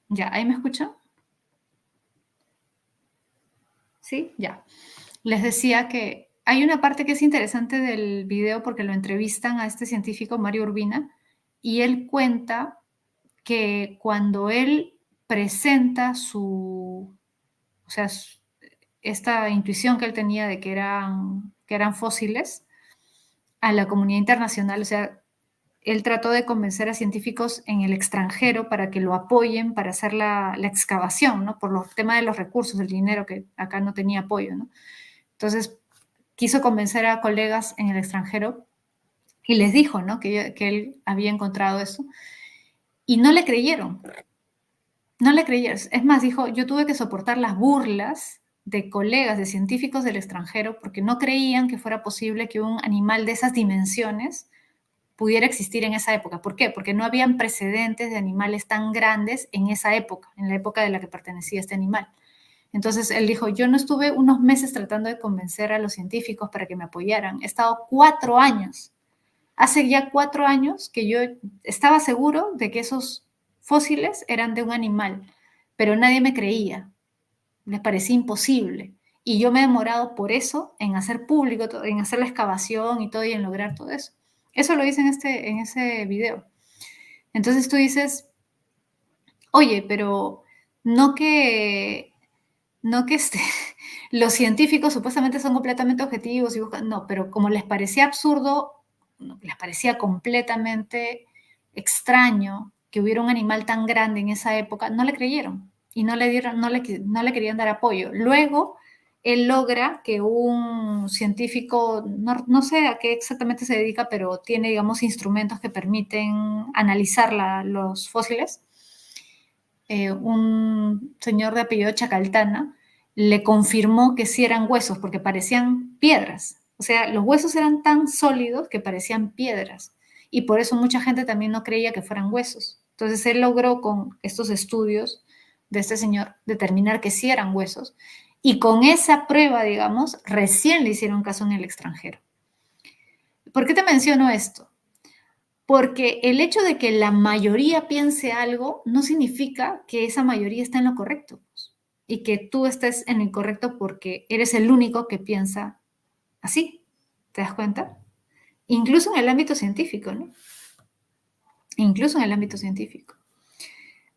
Ya, ¿ahí me escuchan? Sí, ya. Les decía que hay una parte que es interesante del video porque lo entrevistan a este científico, Mario Urbina, y él cuenta que cuando él presenta o sea, esta intuición que él tenía de que eran fósiles a la comunidad internacional, o sea, él trató de convencer a científicos en el extranjero para que lo apoyen para hacer la excavación, ¿no? Por los temas de los recursos, el dinero, que acá no tenía apoyo, ¿no? Entonces, quiso convencer a colegas en el extranjero y les dijo, ¿no? Que él había encontrado eso y no le creyeron, no le creyeron. Es más, dijo, yo tuve que soportar las burlas de colegas, de científicos del extranjero, porque no creían que fuera posible que un animal de esas dimensiones pudiera existir en esa época. ¿Por qué? Porque no habían precedentes de animales tan grandes en esa época, en la época de la que pertenecía este animal. Entonces él dijo, yo no estuve unos meses tratando de convencer a los científicos para que me apoyaran, he estado 4 años. Hace ya 4 años que yo estaba seguro de que esos fósiles eran de un animal, pero nadie me creía, les parecía imposible. Y yo me he demorado por eso en hacer público, en hacer la excavación y todo y en lograr todo eso. Eso lo dice en ese video. Entonces tú dices, oye, pero no que, no que los científicos supuestamente son completamente objetivos y buscan, no, pero como les parecía absurdo, les parecía completamente extraño que hubiera un animal tan grande en esa época, no le creyeron y no le querían dar apoyo. Luego, él logra que un científico, no sé a qué exactamente se dedica, pero tiene, digamos, instrumentos que permiten analizar los fósiles, un señor de apellido Chacaltana, le confirmó que sí eran huesos porque parecían piedras. O sea, los huesos eran tan sólidos que parecían piedras. Y por eso mucha gente también no creía que fueran huesos. Entonces él logró con estos estudios de este señor determinar que sí eran huesos. Y con esa prueba, digamos, recién le hicieron caso en el extranjero. ¿Por qué te menciono esto? Porque el hecho de que la mayoría piense algo no significa que esa mayoría está en lo correcto, pues, y que tú estés en lo incorrecto porque eres el único que piensa así. ¿Te das cuenta? Incluso en el ámbito científico, ¿no? Incluso en el ámbito científico.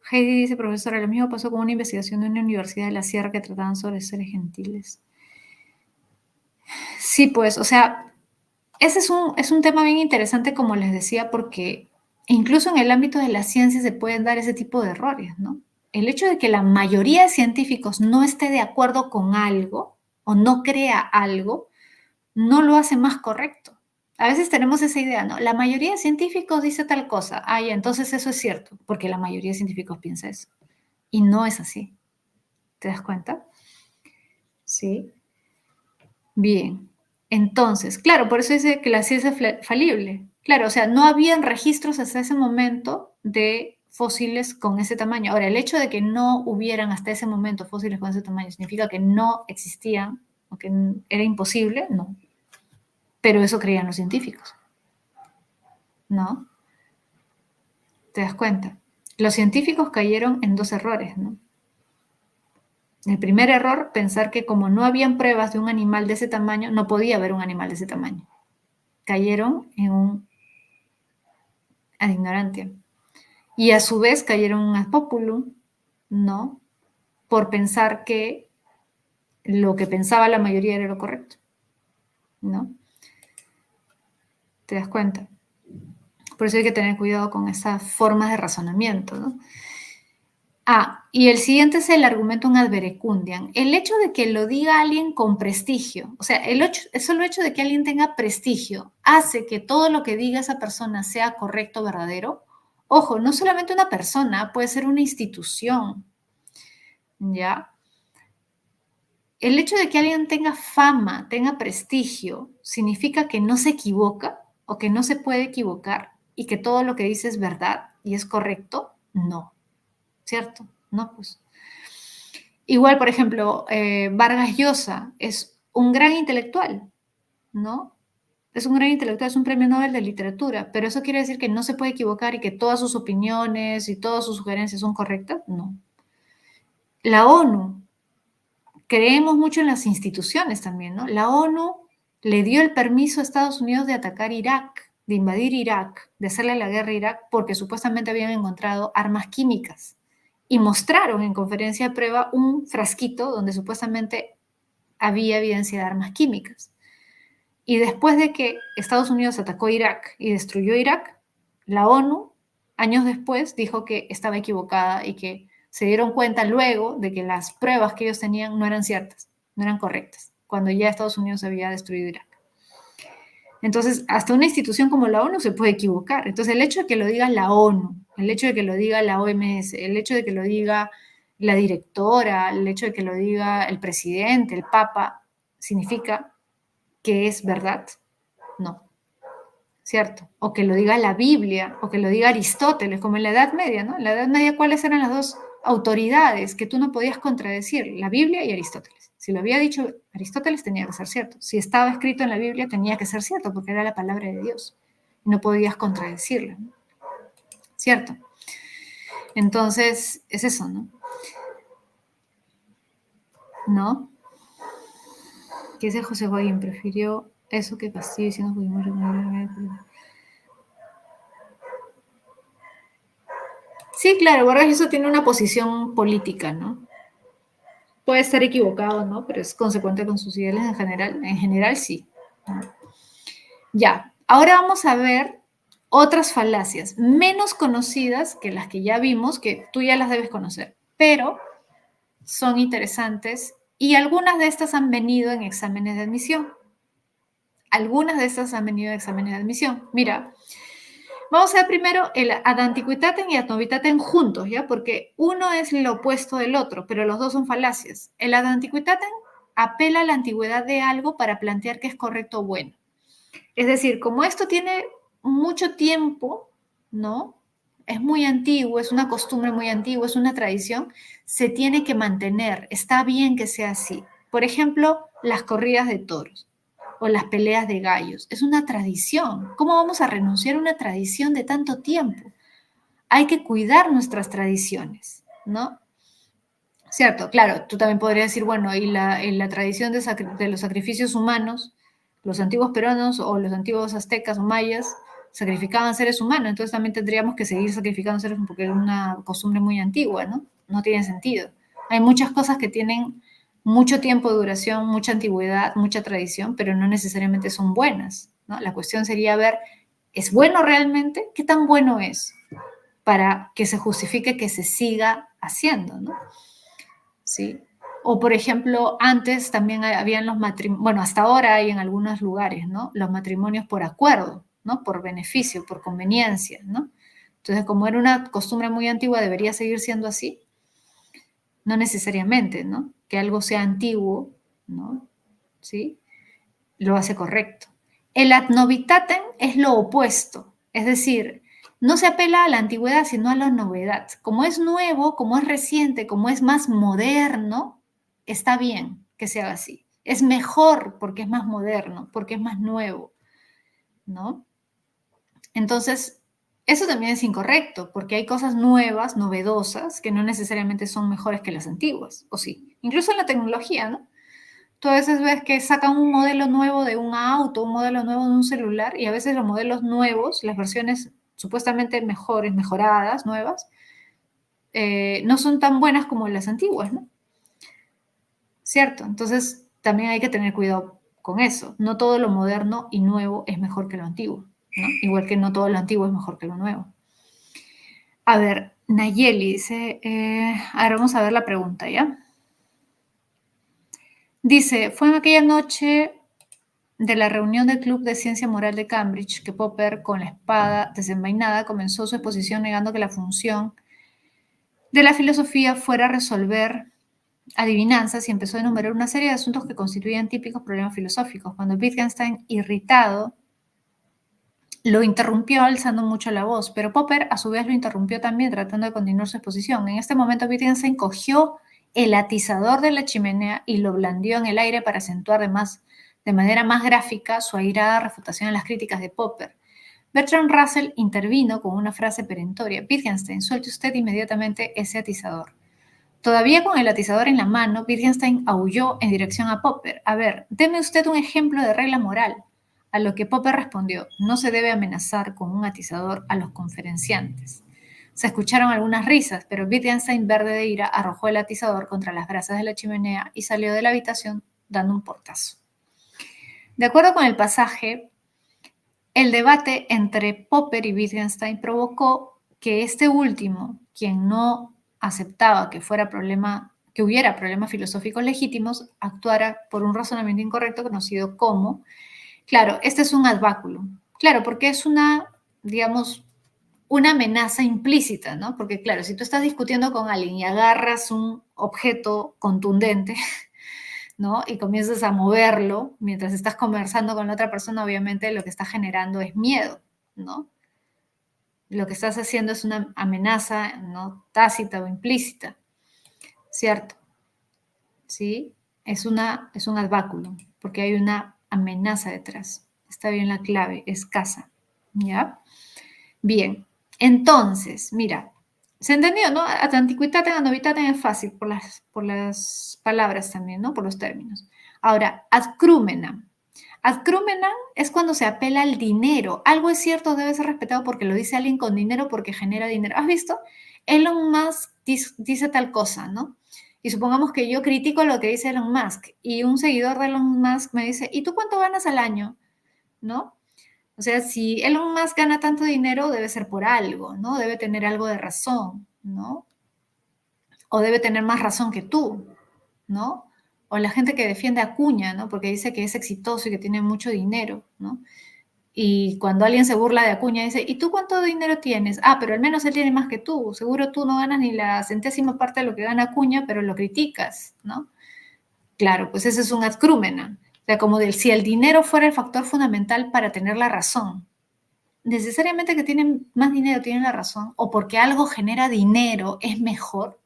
Heidi dice, profesora, lo mismo pasó con una investigación de una universidad de la Sierra que trataban sobre seres gentiles. Sí, pues, o sea, ese es un tema bien interesante, como les decía, porque incluso en el ámbito de la ciencia se pueden dar ese tipo de errores, ¿no? El hecho de que la mayoría de científicos no esté de acuerdo con algo o no crea algo, no lo hace más correcto. A veces tenemos esa idea, ¿no? La mayoría de científicos dice tal cosa, ay, entonces eso es cierto, porque la mayoría de científicos piensa eso. Y no es así. ¿Te das cuenta? Sí. Bien. Entonces, claro, por eso dice que la ciencia es falible. Claro, o sea, no habían registros hasta ese momento de fósiles con ese tamaño. Ahora, el hecho de que no hubieran hasta ese momento fósiles con ese tamaño significa que no existían o que era imposible, no. Pero eso creían los científicos, ¿no? ¿Te das cuenta? Los científicos cayeron en dos errores, ¿no? El primer error, pensar que como no habían pruebas de un animal de ese tamaño, no podía haber un animal de ese tamaño. Cayeron en un ad ignorantia. Y a su vez cayeron en un ad populum, ¿no? Por pensar que lo que pensaba la mayoría era lo correcto, ¿no? ¿Te das cuenta? Por eso hay que tener cuidado con esas formas de razonamiento, ¿no? Ah, y el siguiente es el argumentum ad verecundiam. El hecho de que lo diga alguien con prestigio, o sea, el solo hecho de que alguien tenga prestigio hace que todo lo que diga esa persona sea correcto, verdadero. Ojo, no solamente una persona, puede ser una institución, ¿ya? El hecho de que alguien tenga fama, tenga prestigio, significa que no se equivoca o que no se puede equivocar y que todo lo que dice es verdad y es correcto. No, ¿cierto? No, pues. Igual, por ejemplo, Vargas Llosa es un gran intelectual, ¿no? es un gran intelectual, es un premio Nobel de literatura, pero ¿eso quiere decir que no se puede equivocar y que todas sus opiniones y todas sus sugerencias son correctas? No. La ONU, creemos mucho en las instituciones también, ¿no? La ONU le dio el permiso a Estados Unidos de atacar Irak, de invadir Irak, de hacerle la guerra a Irak, porque supuestamente habían encontrado armas químicas. Y mostraron en conferencia de prueba un frasquito donde supuestamente había evidencia de armas químicas. Y después de que Estados Unidos atacó Irak y destruyó Irak, la ONU, años después, dijo que estaba equivocada y que se dieron cuenta luego de que las pruebas que ellos tenían no eran ciertas, no eran correctas, cuando ya Estados Unidos había destruido Irak. Entonces, hasta una institución como la ONU se puede equivocar. Entonces, el hecho de que lo diga la ONU, el hecho de que lo diga la OMS, el hecho de que lo diga la directora, el hecho de que lo diga el presidente, el papa, significa que es verdad. No, ¿cierto? O que lo diga la Biblia, o que lo diga Aristóteles, como en la Edad Media, ¿no? En la Edad Media, ¿cuáles eran las dos autoridades que tú no podías contradecir? La Biblia y Aristóteles. Si lo había dicho Aristóteles, tenía que ser cierto. Si estaba escrito en la Biblia, tenía que ser cierto, porque era la palabra de Dios. No podías contradecirla, ¿no? ¿Cierto? Entonces, es eso, ¿no? ¿No? ¿Qué dice José Guarín? Prefirió eso que Castillo diciendo Fujimori. Sí, claro, Vargas Llosa tiene una posición política, ¿no? Puede estar equivocado, ¿no? Pero es consecuente con sus ideales en general. En general, sí. Ya, ahora vamos a ver otras falacias menos conocidas que las que ya vimos, que tú ya las debes conocer, pero son interesantes y algunas de estas han venido en exámenes de admisión. Algunas de estas han venido en exámenes de admisión. Mira, vamos a ver primero el ad antiquitatem y ad novitatem juntos, ¿ya? Porque uno es lo opuesto del otro, pero los dos son falacias. El ad antiquitatem apela a la antigüedad de algo para plantear que es correcto o bueno. Es decir, como esto tiene mucho tiempo, ¿no? Es muy antiguo, es una costumbre muy antigua, es una tradición, se tiene que mantener. Está bien que sea así. Por ejemplo, las corridas de toros o las peleas de gallos. Es una tradición. ¿Cómo vamos a renunciar a una tradición de tanto tiempo? Hay que cuidar nuestras tradiciones, ¿no? Cierto, claro, tú también podrías decir, bueno, y la tradición de los sacrificios humanos, los antiguos peruanos o los antiguos aztecas o mayas sacrificaban seres humanos, entonces también tendríamos que seguir sacrificando seres humanos porque es una costumbre muy antigua, ¿no? No tiene sentido. Hay muchas cosas que tienen mucho tiempo de duración, mucha antigüedad, mucha tradición, pero no necesariamente son buenas, ¿no? La cuestión sería ver, ¿es bueno realmente? ¿Qué tan bueno es para que se justifique que se siga haciendo, ¿no? ¿Sí? O, por ejemplo, antes también habían los matrimonios, bueno, hasta ahora hay en algunos lugares, ¿no? Los matrimonios por acuerdo, ¿no? Por beneficio, por conveniencia, ¿no? Entonces, como era una costumbre muy antigua, ¿debería seguir siendo así? No necesariamente, ¿no? Que algo sea antiguo, ¿no? ¿Sí? Lo hace correcto. El ad novitatem es lo opuesto, es decir, no se apela a la antigüedad, sino a la novedad. Como es nuevo, como es reciente, como es más moderno, está bien que se haga así. Es mejor porque es más moderno, porque es más nuevo, ¿no? Entonces, eso también es incorrecto, porque hay cosas nuevas, novedosas, que no necesariamente son mejores que las antiguas, o sí. Incluso en la tecnología, ¿no? Tú a veces ves que sacan un modelo nuevo de un auto, un modelo nuevo de un celular, y a veces los modelos nuevos, las versiones supuestamente mejores, mejoradas, nuevas, no son tan buenas como las antiguas, ¿no? ¿Cierto? Entonces también hay que tener cuidado con eso. No todo lo moderno y nuevo es mejor que lo antiguo, ¿no? Igual que no todo lo antiguo es mejor que lo nuevo. A ver, Nayeli dice, ahora vamos a ver la pregunta, ¿ya? Dice, fue en aquella noche de la reunión del Club de Ciencia Moral de Cambridge que Popper, con la espada desenvainada, comenzó su exposición negando que la función de la filosofía fuera resolver adivinanzas y empezó a enumerar una serie de asuntos que constituían típicos problemas filosóficos. Cuando Wittgenstein, irritado, lo interrumpió alzando mucho la voz, pero Popper a su vez lo interrumpió también tratando de continuar su exposición. En este momento Wittgenstein cogió el atizador de la chimenea y lo blandió en el aire para acentuar de manera más gráfica su airada refutación a las críticas de Popper. Bertrand Russell intervino con una frase perentoria: Wittgenstein, suelte usted inmediatamente ese atizador. Todavía con el atizador en la mano, Wittgenstein aulló en dirección a Popper: a ver, deme usted un ejemplo de regla moral. A lo que Popper respondió: no se debe amenazar con un atizador a los conferenciantes. Se escucharon algunas risas, pero Wittgenstein, verde de ira, arrojó el atizador contra las brasas de la chimenea y salió de la habitación dando un portazo. De acuerdo con el pasaje, el debate entre Popper y Wittgenstein provocó que este último, quien no aceptaba que hubiera problemas filosóficos legítimos, actuara por un razonamiento incorrecto conocido como, claro, este es un ad baculum. Claro, porque es digamos, una amenaza implícita, ¿no? Porque claro, si tú estás discutiendo con alguien y agarras un objeto contundente, ¿no? Y comienzas a moverlo mientras estás conversando con la otra persona, obviamente lo que está generando es miedo, ¿no? Lo que estás haciendo es una amenaza, ¿no? Tácita o implícita, ¿cierto? ¿Sí? Es un ad baculum, porque hay una amenaza detrás. Está bien la clave, escasa, ¿ya? Bien, entonces, mira, se entendió, ¿no? Ad antiquitatem, ad novitatem es fácil por las palabras también, ¿no? Por los términos. Ahora, ad crumenam. Ad crumenam es cuando se apela al dinero. Algo es cierto, debe ser respetado porque lo dice alguien con dinero, porque genera dinero. ¿Has visto? Elon Musk dice tal cosa, ¿no? Y supongamos que yo critico lo que dice Elon Musk y un seguidor de Elon Musk me dice: ¿y tú cuánto ganas al año? ¿No? O sea, si Elon Musk gana tanto dinero, debe ser por algo, ¿no? Debe tener algo de razón, ¿no? O debe tener más razón que tú, ¿no? O la gente que defiende a Acuña, ¿no? Porque dice que es exitoso y que tiene mucho dinero, ¿no? Y cuando alguien se burla de Acuña, dice: ¿y tú cuánto dinero tienes? Ah, pero al menos él tiene más que tú. Seguro tú no ganas ni la centésima parte de lo que gana Acuña, pero lo criticas, ¿no? Claro, pues ese es un ad crumenam. O sea, como si el dinero fuera el factor fundamental para tener la razón. Necesariamente que tienen más dinero tienen la razón, o porque algo genera dinero es mejor.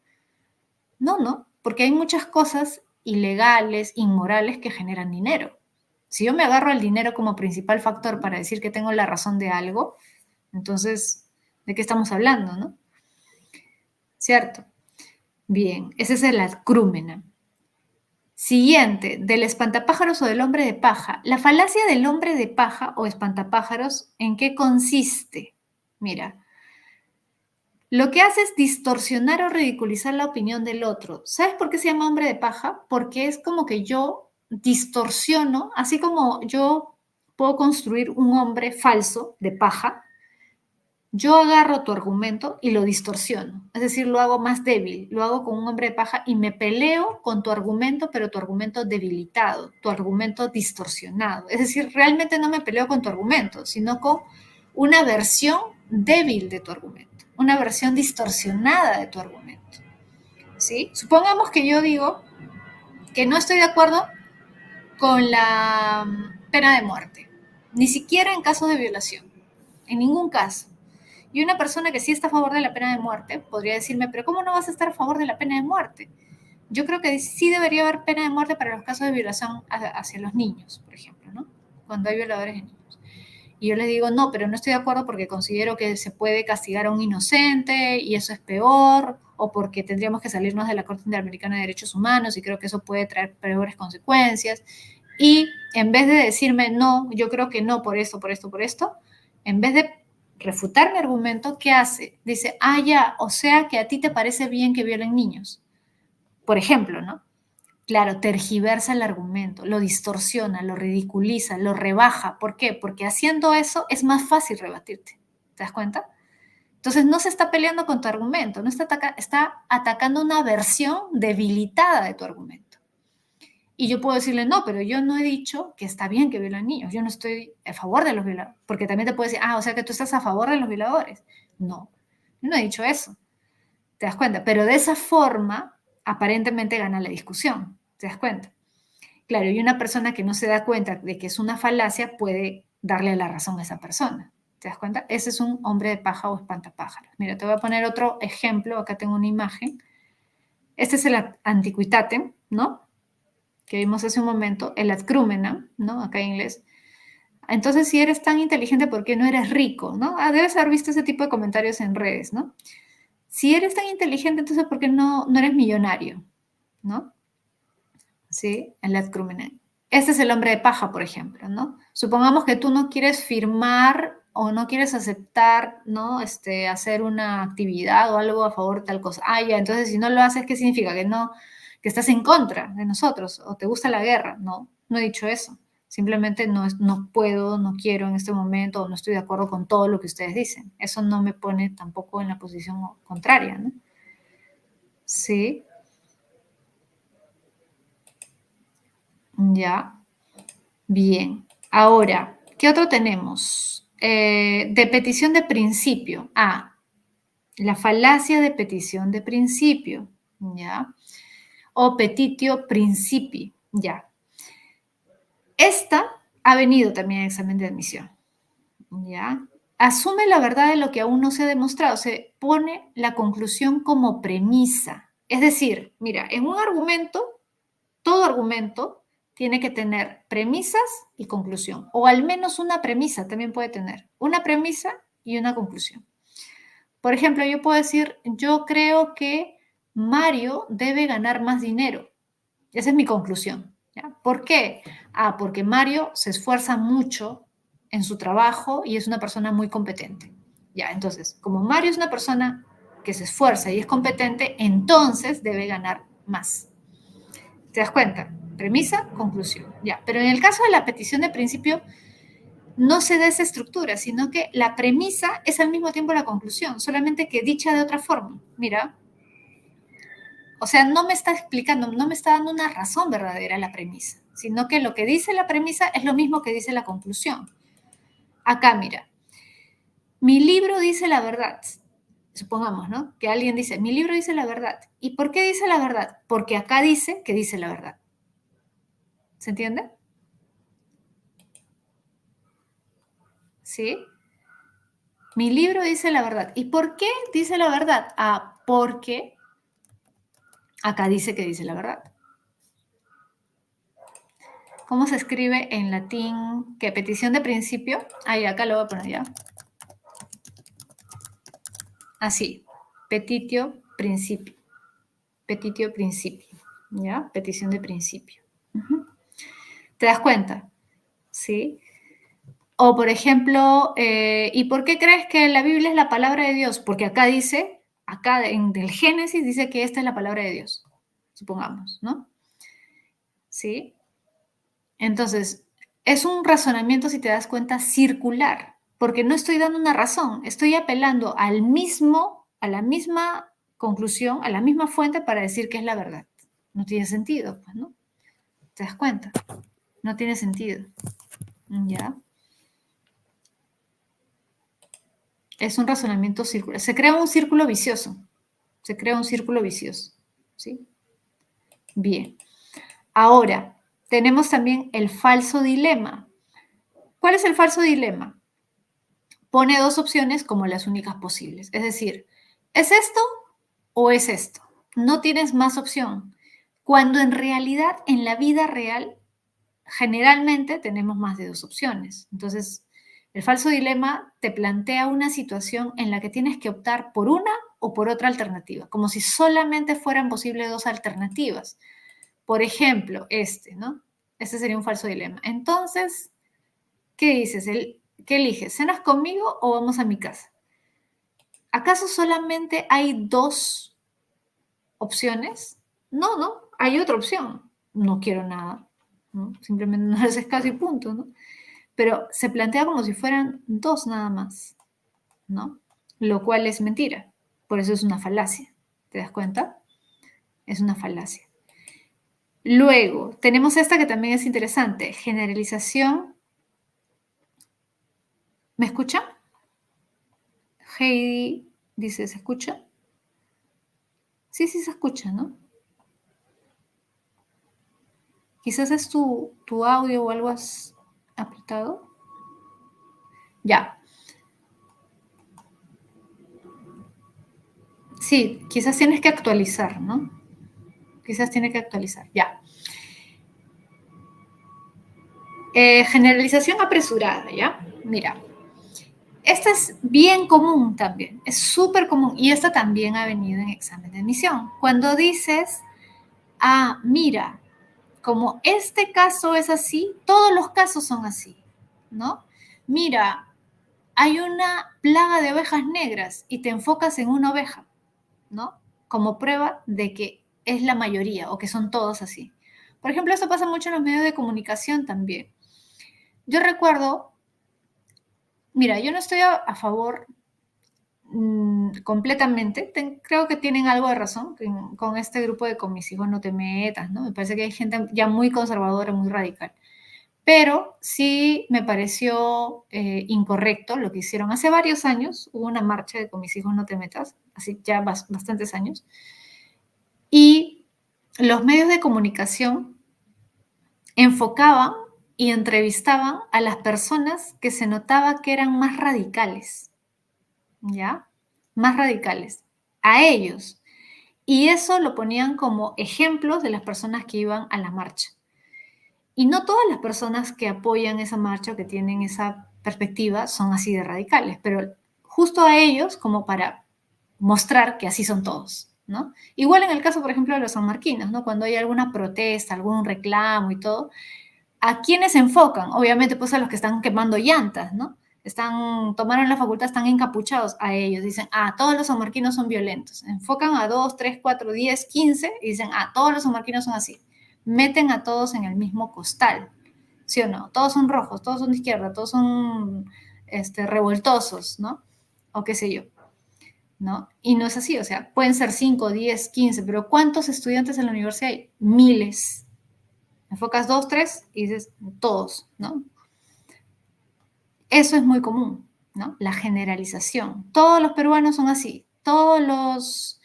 No, no, porque hay muchas cosas ilegales, inmorales que generan dinero. Si yo me agarro al dinero como principal factor para decir que tengo la razón de algo, entonces, ¿de qué estamos hablando, no? ¿Cierto? Bien, ese es el ad crumenam. Siguiente, del espantapájaros o del hombre de paja. La falacia del hombre de paja o espantapájaros, ¿en qué consiste? Mira, lo que hace es distorsionar o ridiculizar la opinión del otro. ¿Sabes por qué se llama hombre de paja? Porque es como que yo distorsiono, así como yo puedo construir un hombre falso de paja, yo agarro tu argumento y lo distorsiono, es decir, lo hago más débil, lo hago con un hombre de paja y me peleo con tu argumento, pero tu argumento debilitado, tu argumento distorsionado. Es decir, realmente no me peleo con tu argumento, sino con una versión débil de tu argumento, una versión distorsionada de tu argumento. ¿Sí? Supongamos que yo digo que no estoy de acuerdo con la pena de muerte, ni siquiera en casos de violación, en ningún caso. Y una persona que sí está a favor de la pena de muerte podría decirme: pero ¿cómo no vas a estar a favor de la pena de muerte? Yo creo que sí debería haber pena de muerte para los casos de violación hacia los niños, por ejemplo, ¿no? Cuando hay violadores de niños. Y yo les digo: no, pero no estoy de acuerdo porque considero que se puede castigar a un inocente y eso es peor, o porque tendríamos que salirnos de la Corte Interamericana de Derechos Humanos y creo que eso puede traer peores consecuencias. Y en vez de decirme: no, yo creo que no por esto, por esto, por esto, en vez de refutar mi argumento, ¿qué hace? Dice: ah, ya, o sea que a ti te parece bien que violen niños. Por ejemplo, ¿no? Claro, tergiversa el argumento, lo distorsiona, lo ridiculiza, lo rebaja. ¿Por qué? Porque haciendo eso es más fácil rebatirte. ¿Te das cuenta? Entonces no se está peleando con tu argumento, no está atacando una versión debilitada de tu argumento. Y yo puedo decirle: no, pero yo no he dicho que está bien que violen niños, yo no estoy a favor de los violadores, porque también te puede decir: ah, o sea que tú estás a favor de los violadores. No, yo no he dicho eso. ¿Te das cuenta? Pero de esa forma, aparentemente gana la discusión. ¿Te das cuenta? Claro, y una persona que no se da cuenta de que es una falacia puede darle la razón a esa persona. ¿Te das cuenta? Ese es un hombre de paja o espantapájaros. Mira, te voy a poner otro ejemplo. Acá tengo una imagen. Este es el antiquitatem, ¿no? que vimos hace un momento, el ad crúmenam, ¿no? Acá en inglés. Entonces, si eres tan inteligente, ¿por qué no eres rico, no? Debes haber visto ese tipo de comentarios en redes, ¿no? Si eres tan inteligente, entonces, ¿por qué no eres millonario, no? ¿Sí? El ad crúmenam. Este es el hombre de paja, por ejemplo, ¿no? Supongamos que tú no quieres firmar o no quieres aceptar, ¿no? Hacer una actividad o algo a favor de tal cosa. Ah, ya, entonces si no lo haces, ¿qué significa? Que no, que estás en contra de nosotros o te gusta la guerra. No, no he dicho eso. Simplemente no puedo, no quiero en este momento o no estoy de acuerdo con todo lo que ustedes dicen. Eso no me pone tampoco en la posición contraria, ¿no? Sí, ya. Bien, ahora, ¿qué otro tenemos? De petición de principio. Ah, la falacia de petición de principio, ¿ya? O petitio principi, ¿ya? Esta ha venido también en examen de admisión, ¿ya? Asume la verdad de lo que aún no se ha demostrado, se pone la conclusión como premisa. Es decir, mira, en un argumento todo argumento tiene que tener premisas y conclusión, o al menos una premisa también puede tener, una premisa y una conclusión. Por ejemplo, yo puedo decir, yo creo que Mario debe ganar más dinero. Esa es mi conclusión. ¿Ya? ¿Por qué? Ah, porque Mario se esfuerza mucho en su trabajo y es una persona muy competente. Ya, entonces, como Mario es una persona que se esfuerza y es competente, entonces debe ganar más. ¿Te das cuenta? Premisa, conclusión. Ya, pero en el caso de la petición de principio, no se da esa estructura, sino que la premisa es al mismo tiempo la conclusión, solamente que dicha de otra forma. Mira, o sea, no me está explicando, no me está dando una razón verdadera la premisa, sino que lo que dice la premisa es lo mismo que dice la conclusión. Acá, mira, mi libro dice la verdad. Supongamos, ¿no? Que alguien dice, mi libro dice la verdad. ¿Y por qué dice la verdad? Porque acá dice que dice la verdad. ¿Se entiende? ¿Sí? Mi libro dice la verdad. ¿Y por qué dice la verdad? Ah, porque acá dice que dice la verdad. ¿Cómo se escribe en latín? ¿Qué? Petición de principio. Ahí, acá lo voy a poner ya. Así. Petitio principio. Petitio principio. ¿Ya? Petición de principio. Uh-huh. ¿Te das cuenta? ¿Sí? O, por ejemplo, ¿y por qué crees que la Biblia es la palabra de Dios? Porque acá dice, acá en el Génesis dice que esta es la palabra de Dios. Supongamos, ¿no? ¿Sí? Entonces, es un razonamiento, si te das cuenta, circular, porque no estoy dando una razón, estoy apelando a la misma conclusión, a la misma fuente para decir que es la verdad. No tiene sentido, pues, ¿no? ¿Te das cuenta? No tiene sentido. ¿Ya? Es un razonamiento circular. Se crea un círculo vicioso. Se crea un círculo vicioso. ¿Sí? Bien. Ahora, tenemos también el falso dilema. ¿Cuál es el falso dilema? Pone dos opciones como las únicas posibles. Es decir, ¿es esto o es esto? No tienes más opción. Cuando en realidad, en la vida real, generalmente tenemos más de dos opciones. Entonces, el falso dilema te plantea una situación en la que tienes que optar por una o por otra alternativa, como si solamente fueran posibles dos alternativas. Por ejemplo, ¿no? Este sería un falso dilema. Entonces, ¿qué dices? ¿Qué eliges? ¿Cenas conmigo o vamos a mi casa? ¿Acaso solamente hay dos opciones? No, no, hay otra opción. No quiero nada, ¿no? Simplemente no haces caso y punto, ¿no? Pero se plantea como si fueran dos nada más, ¿no? Lo cual es mentira. Por eso es una falacia. ¿Te das cuenta? Es una falacia. Luego, tenemos esta que también es interesante, generalización. ¿Me escucha? Heidi dice, ¿se escucha? Sí, sí se escucha, ¿no? Quizás es tu audio o algo has apretado. Ya. Sí, quizás tienes que actualizar, ¿no? Quizás tiene que actualizar. Ya. Generalización apresurada, ¿ya? Mira, esta es bien común también, es súper común y esta también ha venido en examen de admisión. Cuando dices, ah, mira, como este caso es así, todos los casos son así, ¿no? Mira, hay una plaga de ovejas negras y te enfocas en una oveja, ¿no? Como prueba de que es la mayoría o que son todos así. Por ejemplo, esto pasa mucho en los medios de comunicación también. Yo recuerdo, mira, yo no estoy a favor completamente. Creo que tienen algo de razón con este grupo de con mis hijos no te metas, ¿no? Me parece que hay gente ya muy conservadora, muy radical. Pero sí me pareció incorrecto lo que hicieron hace varios años. Hubo una marcha de con mis hijos no te metas, así ya bastantes años. Y los medios de comunicación enfocaban y entrevistaban a las personas que se notaba que eran más radicales, ¿ya? Más radicales, a ellos. Y eso lo ponían como ejemplos de las personas que iban a la marcha. Y no todas las personas que apoyan esa marcha o que tienen esa perspectiva son así de radicales, pero justo a ellos como para mostrar que así son todos, ¿no? Igual en el caso, por ejemplo, de los sanmarquinos, ¿no? Cuando hay alguna protesta, algún reclamo y todo, ¿a quiénes se enfocan? Obviamente, pues a los que están quemando llantas, ¿no? Tomaron la facultad, están encapuchados a ellos. Dicen, ah, todos los sanmarquinos son violentos. Enfocan a 2, 3, 4, 10, 15 y dicen, ah, todos los sanmarquinos son así. Meten a todos en el mismo costal, ¿sí o no? Todos son rojos, todos son de izquierda, todos son revoltosos, ¿no? O qué sé yo, ¿no? Y no es así, o sea, pueden ser 5, 10, 15, pero ¿cuántos estudiantes en la universidad hay? Miles. Enfocas 2, 3 y dices todos, ¿no? Eso es muy común, ¿no? La generalización. Todos los peruanos son así, todos los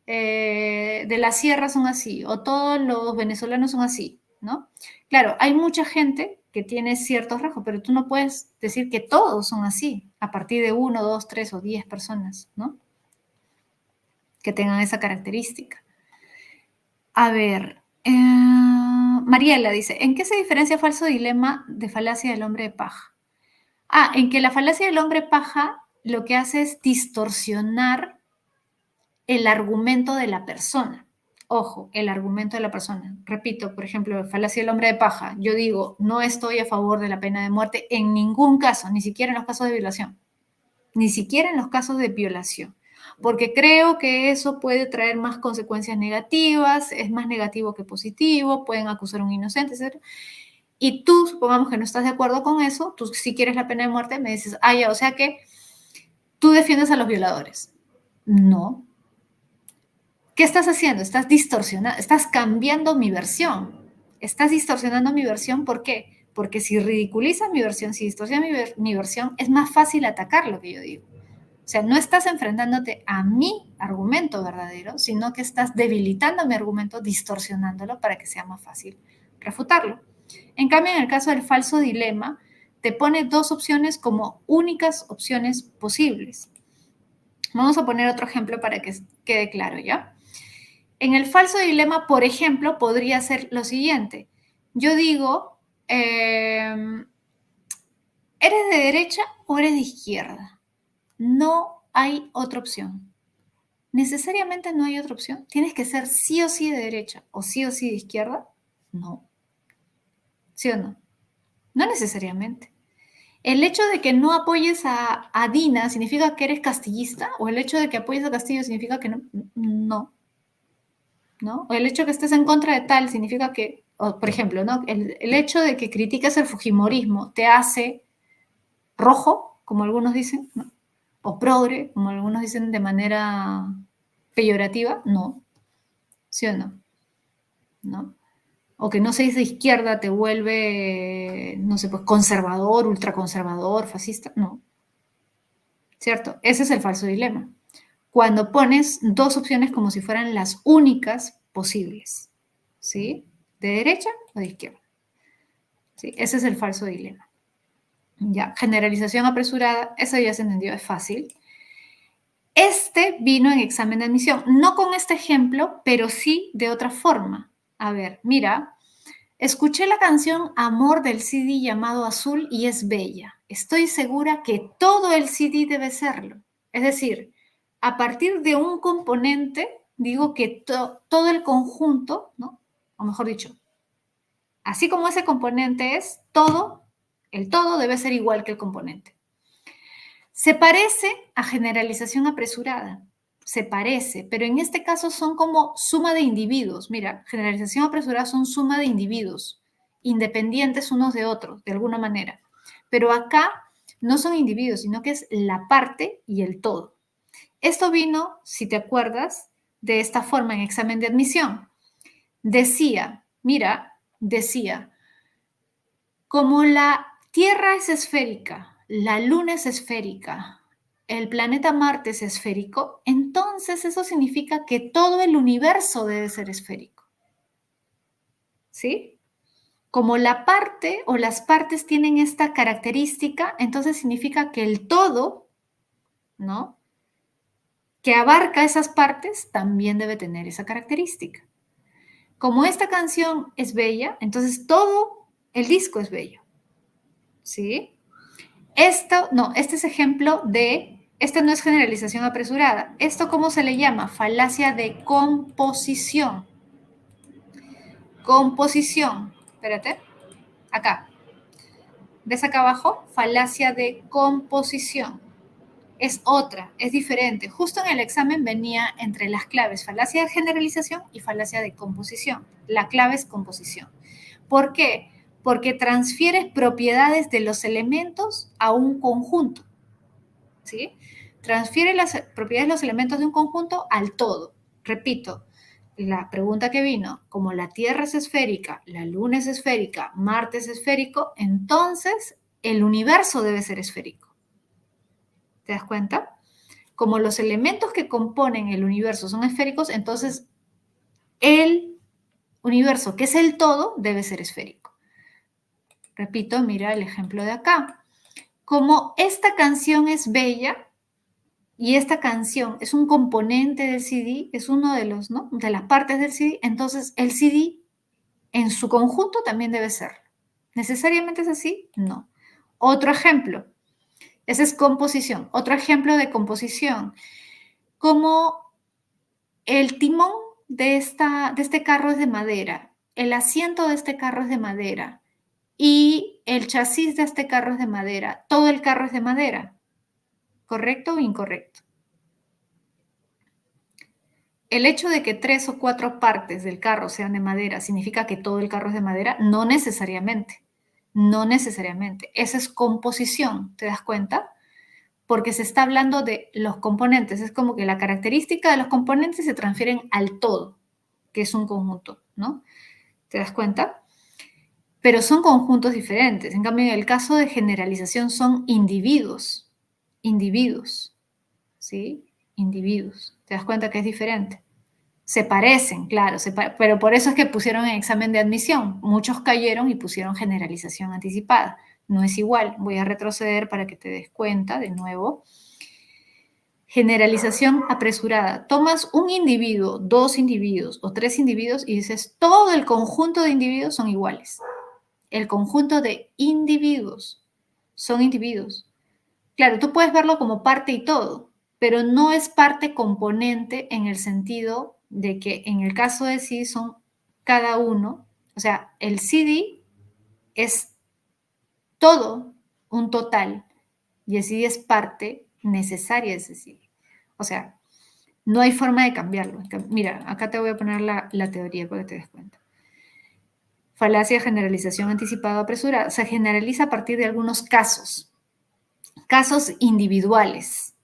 de la sierra son así, o todos los venezolanos son así, ¿no? Claro, hay mucha gente que tiene ciertos rasgos, pero tú no puedes decir que todos son así, a partir de 1, 2, 3 o 10 personas, ¿no? Que tengan esa característica. A ver, Mariela dice, ¿en qué se diferencia falso dilema de falacia del hombre de paja? Ah, en que la falacia del hombre paja lo que hace es distorsionar el argumento de la persona. Ojo, el argumento de la persona. Repito, por ejemplo, falacia del hombre de paja. Yo digo, no estoy a favor de la pena de muerte en ningún caso, ni siquiera en los casos de violación. Ni siquiera en los casos de violación. Porque creo que eso puede traer más consecuencias negativas, es más negativo que positivo, pueden acusar a un inocente, etc. Y tú, supongamos que no estás de acuerdo con eso, tú si quieres la pena de muerte, me dices, ah, ya, o sea que tú defiendes a los violadores. No. ¿Qué estás haciendo? Estás distorsionando, estás cambiando mi versión. Estás distorsionando mi versión, ¿por qué? Porque si ridiculizas mi versión, si distorsionas mi versión, es más fácil atacar lo que yo digo. O sea, no estás enfrentándote a mi argumento verdadero, sino que estás debilitando mi argumento, distorsionándolo para que sea más fácil refutarlo. En cambio, en el caso del falso dilema, te pone dos opciones como únicas opciones posibles. Vamos a poner otro ejemplo para que quede claro, ¿ya? En el falso dilema, por ejemplo, podría ser lo siguiente. Yo digo, ¿eres de derecha o eres de izquierda? No hay otra opción. Necesariamente no hay otra opción. ¿Tienes que ser sí o sí de derecha o sí de izquierda? No. ¿Sí o no? No necesariamente. El hecho de que no apoyes a Dina significa que eres castillista, o el hecho de que apoyes a Castillo significa que no. No. ¿No? O el hecho de que estés en contra de tal significa que, o, por ejemplo, ¿no? El hecho de que critiques el fujimorismo te hace rojo, como algunos dicen, ¿no? O progre, como algunos dicen de manera peyorativa, no. ¿Sí o no? ¿No? O que no seas de izquierda te vuelve, no sé, pues conservador, ultraconservador, fascista, no. ¿Cierto? Ese es el falso dilema. Cuando pones dos opciones como si fueran las únicas posibles, ¿sí? ¿De derecha o de izquierda? ¿Sí? Ese es el falso dilema. Ya, generalización apresurada, eso ya se entendió, es fácil. Este vino en examen de admisión, no con este ejemplo, pero sí de otra forma. A ver, mira, Escuché la canción Amor del CD llamado Azul y es bella. Estoy segura que todo el CD debe serlo. Es decir, a partir de un componente, digo que todo el conjunto, ¿no? O mejor dicho, así como ese componente es, el todo debe ser igual que el componente. Se parece a generalización apresurada, se parece, pero en este caso son como suma de individuos. Mira, generalización apresurada son suma de individuos, independientes unos de otros, de alguna manera. Pero acá no son individuos, sino que es la parte y el todo. Esto vino, si te acuerdas, de esta forma en examen de admisión. Decía, mira, decía, como la Tierra es esférica, la Luna es esférica, el planeta Marte es esférico, entonces eso significa que todo el universo debe ser esférico. ¿Sí? Como la parte o las partes tienen esta característica, entonces significa que el todo, ¿no? Que abarca esas partes también debe tener esa característica. Como esta canción es bella, entonces todo el disco es bello. ¿Sí? Este es ejemplo esta no es generalización apresurada. ¿Esto cómo se le llama? Falacia de composición. Composición. Espérate. Acá. ¿Ves acá abajo? Falacia de composición. Es otra, es diferente. Justo en el examen venía entre las claves falacia de generalización y falacia de composición. La clave es composición. ¿Por qué? Porque transfieres propiedades de los elementos a un conjunto. ¿Sí? Transfiere las propiedades de los elementos de un conjunto al todo. Repito, la pregunta que vino, como la Tierra es esférica, la Luna es esférica, Marte es esférico, entonces el universo debe ser esférico. ¿Te das cuenta? Como los elementos que componen el universo son esféricos, entonces el universo, que es el todo, debe ser esférico. Repito, mira el ejemplo de acá. Como esta canción es bella, y esta canción es un componente del CD, es uno de los, ¿no? De las partes del CD, entonces el CD en su conjunto también debe ser. ¿Necesariamente es así? No. Otro ejemplo, esa es composición. Otro ejemplo de composición, como el timón de este carro es de madera, el asiento de este carro es de madera y el chasis de este carro es de madera, todo el carro es de madera. ¿Correcto o incorrecto? El hecho de que 3 o 4 partes del carro sean de madera, ¿significa que todo el carro es de madera? No necesariamente. No necesariamente. Esa es composición, ¿te das cuenta? Porque se está hablando de los componentes. Es como que la característica de los componentes se transfieren al todo, que es un conjunto, ¿no? ¿Te das cuenta? Pero son conjuntos diferentes. En cambio, en el caso de generalización son individuos. Individuos. ¿Sí? Individuos. ¿Te das cuenta que es diferente? Se parecen, claro, pero por eso es que pusieron en examen de admisión. Muchos cayeron y pusieron generalización anticipada. No es igual. Voy a retroceder para que te des cuenta de nuevo. Generalización apresurada. Tomas un individuo, 2 individuos o 3 individuos y dices, todo el conjunto de individuos son iguales. El conjunto de individuos son individuos. Claro, tú puedes verlo como parte y todo, pero no es parte componente en el sentido de que en el caso de CD son cada uno, o sea, el CD es todo un total y el CD es parte necesaria de ese CD. O sea, no hay forma de cambiarlo. Mira, acá te voy a poner la teoría para que te des cuenta. Falacia de generalización anticipada o apresurada. Se generaliza a partir de algunos casos individuales.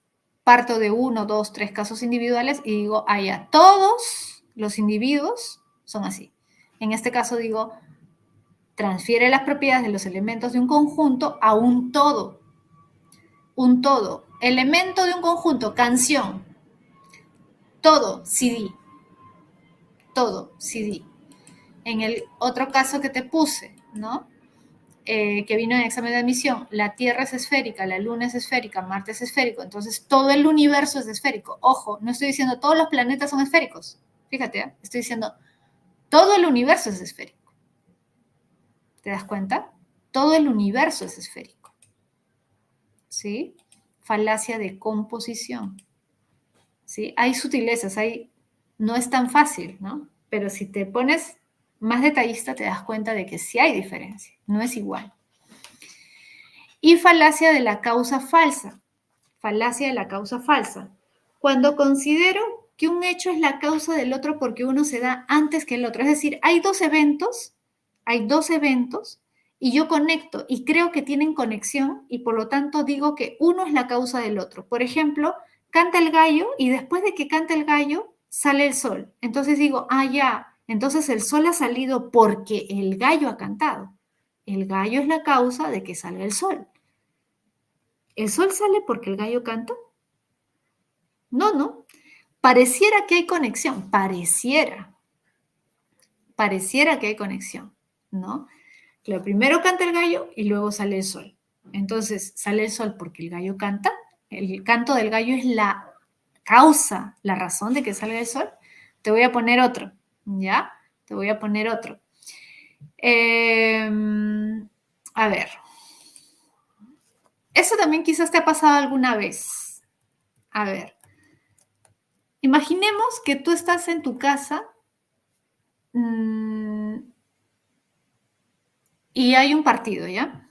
Parto de 1, 2, 3 casos individuales y digo, ya, todos los individuos son así. En este caso digo, transfiere las propiedades de los elementos de un conjunto a un todo. Un todo. Elemento de un conjunto, canción. Todo, CD. Todo, CD. En el otro caso que te puse, ¿no? Que vino en examen de admisión, la Tierra es esférica, la Luna es esférica, Marte es esférico, entonces todo el universo es esférico. Ojo, no estoy diciendo todos los planetas son esféricos, fíjate, estoy diciendo todo el universo es esférico. ¿Te das cuenta? Todo el universo es esférico. ¿Sí? Falacia de composición. ¿Sí? Hay sutilezas, no es tan fácil, ¿no? Pero si te pones más detallista te das cuenta de que sí hay diferencia, no es igual. Y falacia de la causa falsa. Falacia de la causa falsa. Cuando considero que un hecho es la causa del otro porque uno se da antes que el otro. Es decir, hay dos eventos y yo conecto y creo que tienen conexión y por lo tanto digo que uno es la causa del otro. Por ejemplo, canta el gallo y después de que canta el gallo sale el sol. Entonces digo, ya, entonces el sol ha salido porque el gallo ha cantado. El gallo es la causa de que salga el sol. ¿El sol sale porque el gallo canta? No, no. Pareciera que hay conexión, pareciera que hay conexión, ¿no? Lo primero canta el gallo y luego sale el sol. Entonces, sale el sol porque el gallo canta, el canto del gallo es la causa, la razón de que salga el sol. Te voy a poner otro, ¿ya? Te voy a poner otro. A ver. Eso también quizás te ha pasado alguna vez. A ver. Imaginemos que tú estás en tu casa y hay un partido, ¿ya?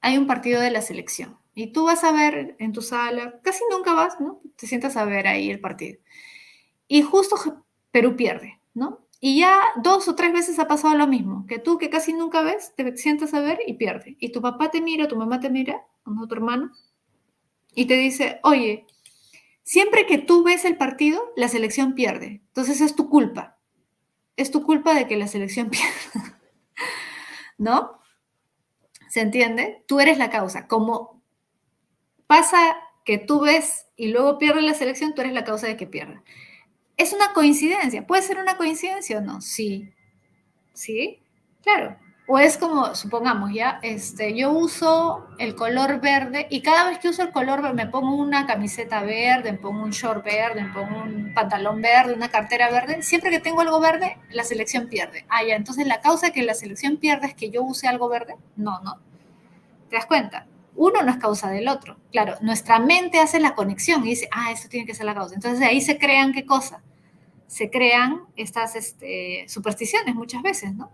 Hay un partido de la selección. Y tú vas a ver en tu sala, casi nunca vas, ¿no? Te sientas a ver ahí el partido. Y justo Perú pierde, ¿no? Y ya 2 o 3 veces ha pasado lo mismo, que tú que casi nunca ves, te sientas a ver y pierde. Y tu papá te mira, tu mamá te mira, o tu hermano, y te dice, oye, siempre que tú ves el partido, la selección pierde. Entonces es tu culpa. Es tu culpa de que la selección pierda, ¿no? ¿Se entiende? Tú eres la causa. Como pasa que tú ves y luego pierde la selección, tú eres la causa de que pierda. ¿Es una coincidencia? ¿Puede ser una coincidencia o no? Sí. ¿Sí? Claro. O es como, supongamos, ya, yo uso el color verde y cada vez que uso el color verde me pongo una camiseta verde, me pongo un short verde, me pongo un pantalón verde, una cartera verde. Siempre que tengo algo verde, la selección pierde. Ya, entonces la causa de que la selección pierda es que yo use algo verde. No, no. ¿Te das cuenta? Uno no es causa del otro. Claro, nuestra mente hace la conexión y dice, esto tiene que ser la causa. Entonces de ahí se crean, ¿qué cosa? Se crean estas supersticiones muchas veces, ¿no?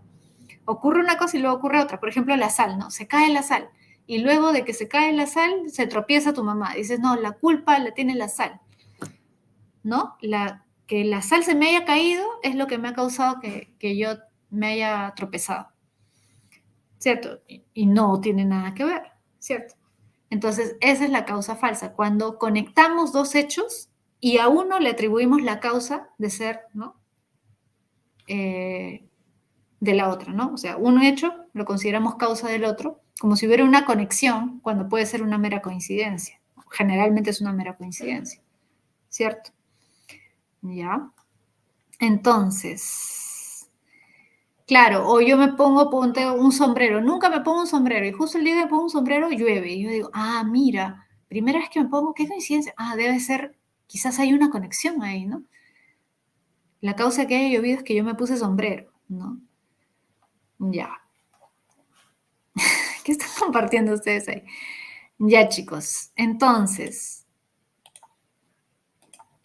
Ocurre una cosa y luego ocurre otra. Por ejemplo, la sal, ¿no? Se cae la sal. Y luego de que se cae la sal, se tropieza tu mamá. Dices, no, la culpa la tiene la sal, ¿no? Que la sal se me haya caído es lo que me ha causado que yo me haya tropezado, ¿cierto? Y no tiene nada que ver, ¿cierto? Entonces, esa es la causa falsa. Cuando conectamos dos hechos y a uno le atribuimos la causa de ser, ¿no? De la otra, ¿no? O sea, un hecho lo consideramos causa del otro, como si hubiera una conexión cuando puede ser una mera coincidencia. Generalmente es una mera coincidencia, ¿cierto? ¿Ya? Entonces, claro, o yo me ponte un sombrero, nunca me pongo un sombrero, y justo el día que me pongo un sombrero llueve, y yo digo, mira, primera vez que me pongo, qué coincidencia, debe ser, quizás hay una conexión ahí, ¿no? La causa que haya llovido es que yo me puse sombrero, ¿no? Ya. ¿Qué están compartiendo ustedes ahí? Ya, chicos. Entonces,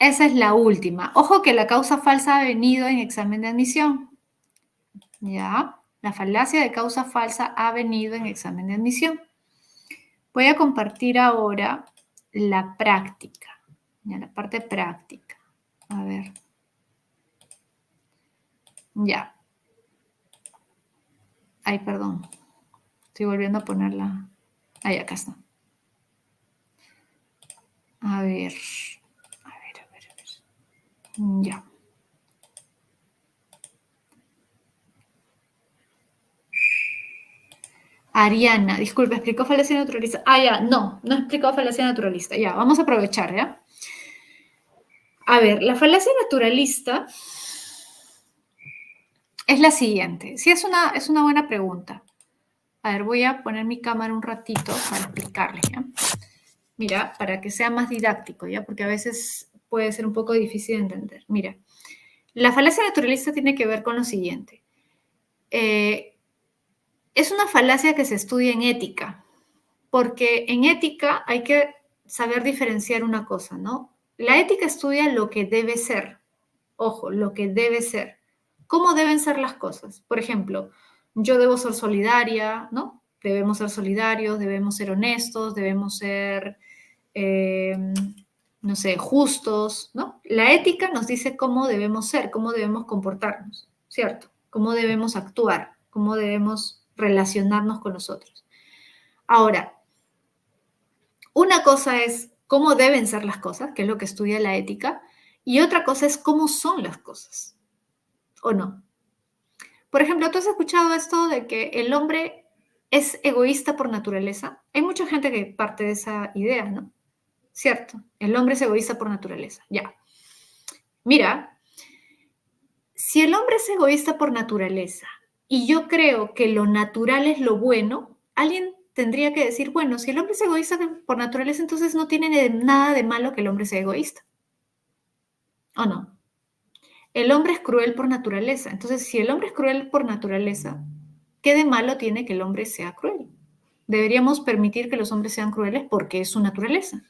esa es la última. Ojo que la causa falsa ha venido en examen de admisión. Ya, la falacia de causa falsa ha venido en examen de admisión. Voy a compartir ahora la práctica. Ya, la parte práctica. A ver. Ya. Ay, perdón. Estoy volviendo a ponerla. Acá está. A ver. Ya. Ariana, disculpe, ¿explicó falacia naturalista? Ya, no explicó falacia naturalista. Ya, vamos a aprovechar, ¿ya? A ver, la falacia naturalista es la siguiente. Sí, es una buena pregunta. A ver, voy a poner mi cámara un ratito para explicarles, ¿ya? Mira, para que sea más didáctico, ¿ya? Porque a veces puede ser un poco difícil de entender. Mira, la falacia naturalista tiene que ver con lo siguiente. Es una falacia que se estudia en ética, porque en ética hay que saber diferenciar una cosa, ¿no? La ética estudia lo que debe ser, ojo, lo que debe ser, cómo deben ser las cosas. Por ejemplo, yo debo ser solidaria, ¿no? Debemos ser solidarios, debemos ser honestos, debemos ser, eh, no sé, justos, ¿no? La ética nos dice cómo debemos ser, cómo debemos comportarnos, ¿cierto? Cómo debemos actuar, cómo debemos relacionarnos con los otros. Ahora, una cosa es cómo deben ser las cosas, que es lo que estudia la ética, y otra cosa es cómo son las cosas, ¿o no? Por ejemplo, ¿tú has escuchado esto de que el hombre es egoísta por naturaleza? Hay mucha gente que parte de esa idea, ¿no? Cierto, el hombre es egoísta por naturaleza, ya. Mira, si el hombre es egoísta por naturaleza y yo creo que lo natural es lo bueno, alguien tendría que decir, bueno, si el hombre es egoísta por naturaleza, entonces no tiene nada de malo que el hombre sea egoísta, ¿o no? El hombre es cruel por naturaleza, entonces si el hombre es cruel por naturaleza, ¿qué de malo tiene que el hombre sea cruel? Deberíamos permitir que los hombres sean crueles porque es su naturaleza.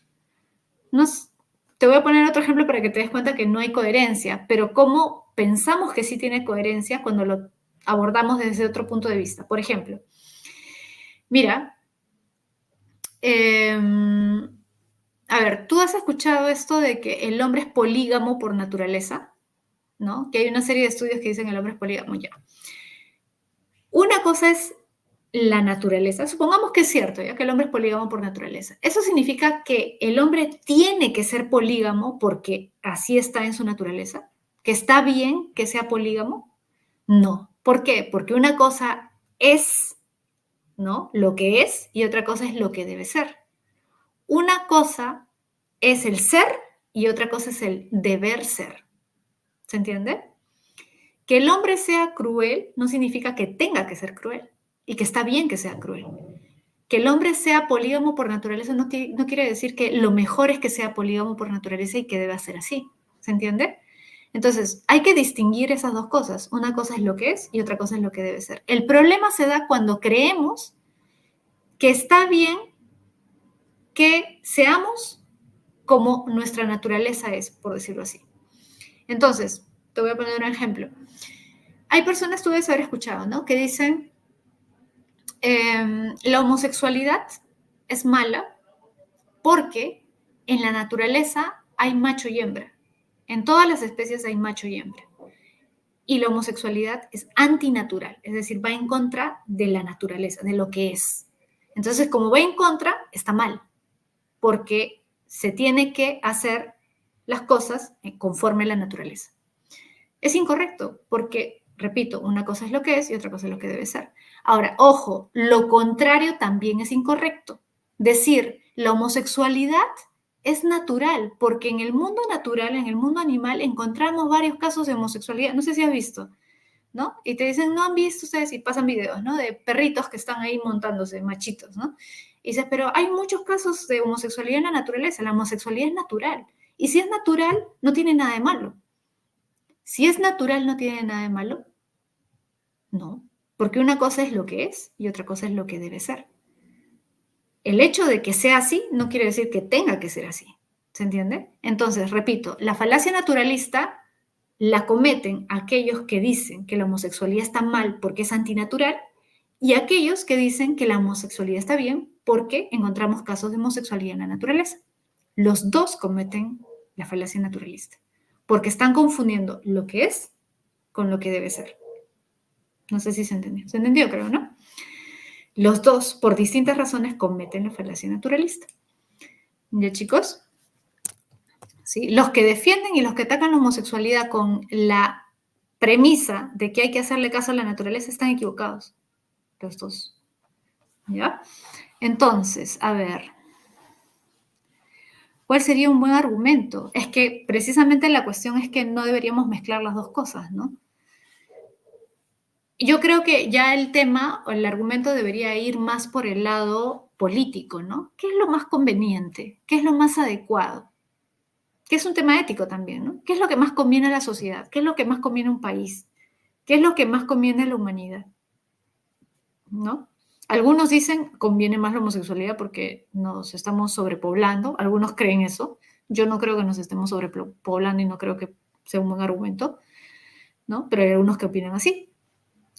Nos, te voy a poner otro ejemplo para que te des cuenta que no hay coherencia, pero cómo pensamos que sí tiene coherencia cuando lo abordamos desde otro punto de vista. Por ejemplo, mira, a ver, ¿tú has escuchado esto de que el hombre es polígamo por naturaleza? ¿No? Que hay una serie de estudios que dicen que el hombre es polígamo ya. Una cosa es la naturaleza. Supongamos que es cierto, ya que el hombre es polígamo por naturaleza. ¿Eso significa que el hombre tiene que ser polígamo porque así está en su naturaleza? ¿Que está bien que sea polígamo? No. ¿Por qué? Porque una cosa es, ¿no? Lo que es y otra cosa es lo que debe ser. Una cosa es el ser y otra cosa es el deber ser. ¿Se entiende? Que el hombre sea cruel no significa que tenga que ser cruel y que está bien que sea cruel. Que el hombre sea polígamo por naturaleza no quiere decir que lo mejor es que sea polígamo por naturaleza y que deba ser así. ¿Se entiende? Entonces, hay que distinguir esas dos cosas. Una cosa es lo que es y otra cosa es lo que debe ser. El problema se da cuando creemos que está bien que seamos como nuestra naturaleza es, por decirlo así. Entonces, te voy a poner un ejemplo. Hay personas, tú debes haber escuchado, ¿no? Que dicen, la homosexualidad es mala porque en la naturaleza hay macho y hembra. En todas las especies hay macho y hembra. Y la homosexualidad es antinatural, es decir, va en contra de la naturaleza, de lo que es. Entonces, como va en contra, está mal, porque se tiene que hacer las cosas conforme a la naturaleza. Es incorrecto, porque, repito, una cosa es lo que es y otra cosa es lo que debe ser. Ahora, ojo, lo contrario también es incorrecto. Decir, la homosexualidad es natural, porque en el mundo natural, en el mundo animal, encontramos varios casos de homosexualidad. No sé si has visto, ¿no? Y te dicen, no han visto ustedes, y pasan videos, ¿no? De perritos que están ahí montándose, machitos, ¿no? Y dices, pero hay muchos casos de homosexualidad en la naturaleza. La homosexualidad es natural. Y si es natural, no tiene nada de malo. Si es natural, no tiene nada de malo. No, porque una cosa es lo que es y otra cosa es lo que debe ser. El hecho de que sea así no quiere decir que tenga que ser así. ¿Se entiende? Entonces, repito, la falacia naturalista la cometen aquellos que dicen que la homosexualidad está mal porque es antinatural y aquellos que dicen que la homosexualidad está bien porque encontramos casos de homosexualidad en la naturaleza. Los dos cometen la falacia naturalista porque están confundiendo lo que es con lo que debe ser. No sé si se entendió. Se entendió, creo, ¿no? Los dos, por distintas razones, cometen la falacia naturalista. ¿Ya, chicos? ¿Sí? Los que defienden y los que atacan la homosexualidad con la premisa de que hay que hacerle caso a la naturaleza están equivocados. Los dos. ¿Ya? Entonces, a ver, ¿cuál sería un buen argumento? Es que precisamente la cuestión es que no deberíamos mezclar las dos cosas, ¿no? Yo creo que ya el tema o el argumento debería ir más por el lado político, ¿no? ¿Qué es lo más conveniente? ¿Qué es lo más adecuado? Que es un tema ético también, ¿no? ¿Qué es lo que más conviene a la sociedad? ¿Qué es lo que más conviene a un país? ¿Qué es lo que más conviene a la humanidad? ¿no? Algunos dicen conviene más la homosexualidad porque nos estamos sobrepoblando, algunos creen eso. Yo no creo que nos estemos sobrepoblando y no creo que sea un buen argumento, ¿no? Pero hay algunos que opinan así.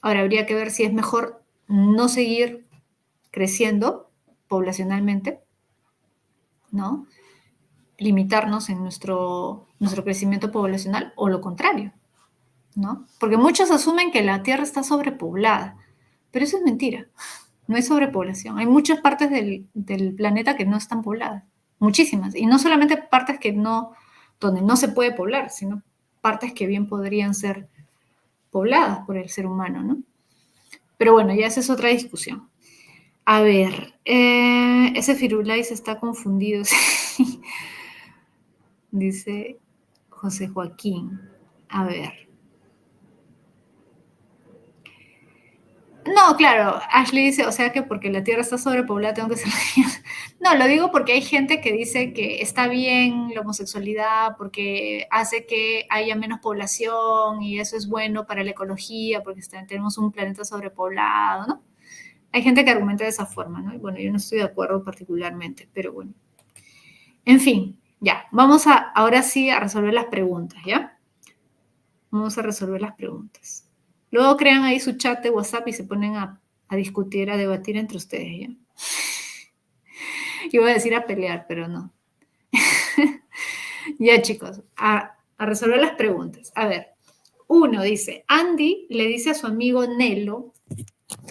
Ahora habría que ver si es mejor no seguir creciendo poblacionalmente, ¿no? Limitarnos en nuestro crecimiento poblacional o lo contrario, ¿no? Porque muchos asumen que la Tierra está sobrepoblada, pero eso es mentira. No hay sobrepoblación. Hay muchas partes del planeta que no están pobladas, muchísimas. Y no solamente partes que no, donde no se puede poblar, sino partes que bien podrían ser pobladas por el ser humano, ¿no? Pero bueno, ya esa es otra discusión. A ver, ese Firulais está confundido, dice José Joaquín. A ver. No, claro, Ashley dice, o sea que porque la Tierra está sobrepoblada tengo que ser lesbiana. No, lo digo porque hay gente que dice que está bien la homosexualidad porque hace que haya menos población y eso es bueno para la ecología porque tenemos un planeta sobrepoblado, ¿no? Hay gente que argumenta de esa forma, ¿no? Y bueno, yo no estoy de acuerdo particularmente, pero bueno. En fin, ya, vamos a, ahora sí a resolver las preguntas, ¿ya? Vamos a resolver las preguntas. Luego crean ahí su chat de WhatsApp y se ponen a discutir, a debatir entre ustedes, ¿ya? Iba a decir a pelear, pero no. Ya, chicos, a resolver las preguntas. A ver, uno dice, Andy le dice a su amigo Nelo,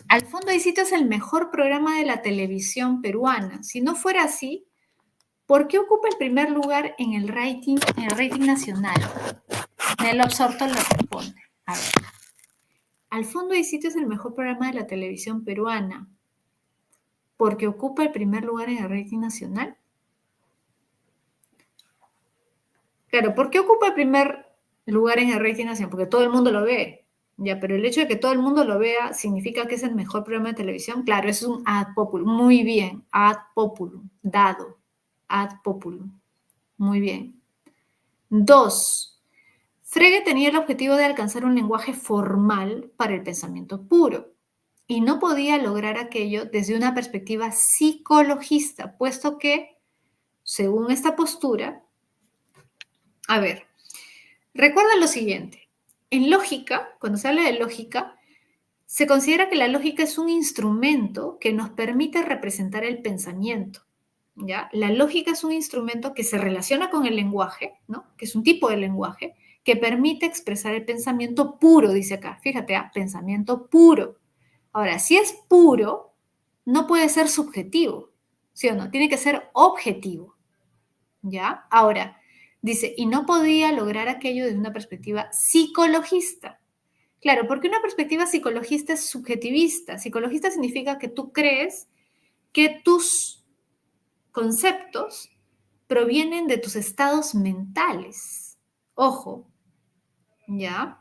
al fondo hay sitio es el mejor programa de la televisión peruana. Si no fuera así, ¿por qué ocupa el primer lugar en el rating nacional? Nelo absorto le responde. A ver, al fondo hay sitio es el mejor programa de la televisión peruana. ¿Porque ocupa el primer lugar en el rating nacional? Claro, ¿por qué ocupa el primer lugar en el rating nacional? Porque todo el mundo lo ve. Ya, pero el hecho de que todo el mundo lo vea significa que es el mejor programa de televisión. Claro, es un ad populum. Muy bien, ad populum, dado. Ad populum. Muy bien. Dos, Frege tenía el objetivo de alcanzar un lenguaje formal para el pensamiento puro y no podía lograr aquello desde una perspectiva psicologista, puesto que, según esta postura, a ver, recuerda lo siguiente. En lógica, cuando se habla de lógica, se considera que la lógica es un instrumento que nos permite representar el pensamiento. ¿Ya? La lógica es un instrumento que se relaciona con el lenguaje, ¿no? Que es un tipo de lenguaje que permite expresar el pensamiento puro, dice acá. Fíjate, pensamiento puro. Ahora, si es puro, no puede ser subjetivo, ¿sí o no? Tiene que ser objetivo. ¿Ya? Ahora, dice, y no podía lograr aquello desde una perspectiva psicologista. Claro, porque una perspectiva psicologista es subjetivista. Psicologista significa que tú crees que tus conceptos provienen de tus estados mentales. Ojo, ¿ya?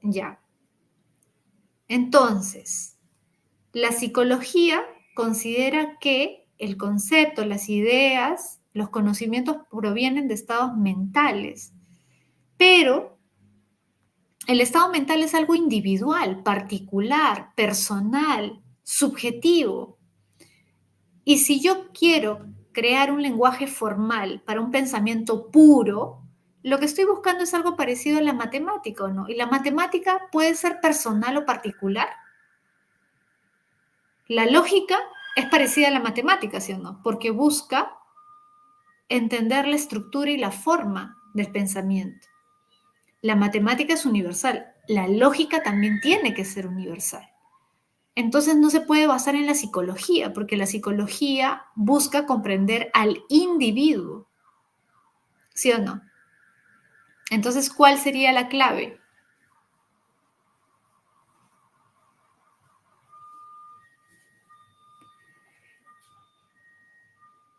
Ya. Entonces, la psicología considera que el concepto, las ideas, los conocimientos provienen de estados mentales, pero el estado mental es algo individual, particular, personal, subjetivo. Y si yo quiero crear un lenguaje formal para un pensamiento puro, lo que estoy buscando es algo parecido a la matemática, ¿o no? Y la matemática puede ser personal o particular. La lógica es parecida a la matemática, ¿sí o no? Porque busca entender la estructura y la forma del pensamiento. La matemática es universal, la lógica también tiene que ser universal. Entonces no se puede basar en la psicología, porque la psicología busca comprender al individuo, ¿sí o no? Entonces, ¿cuál sería la clave?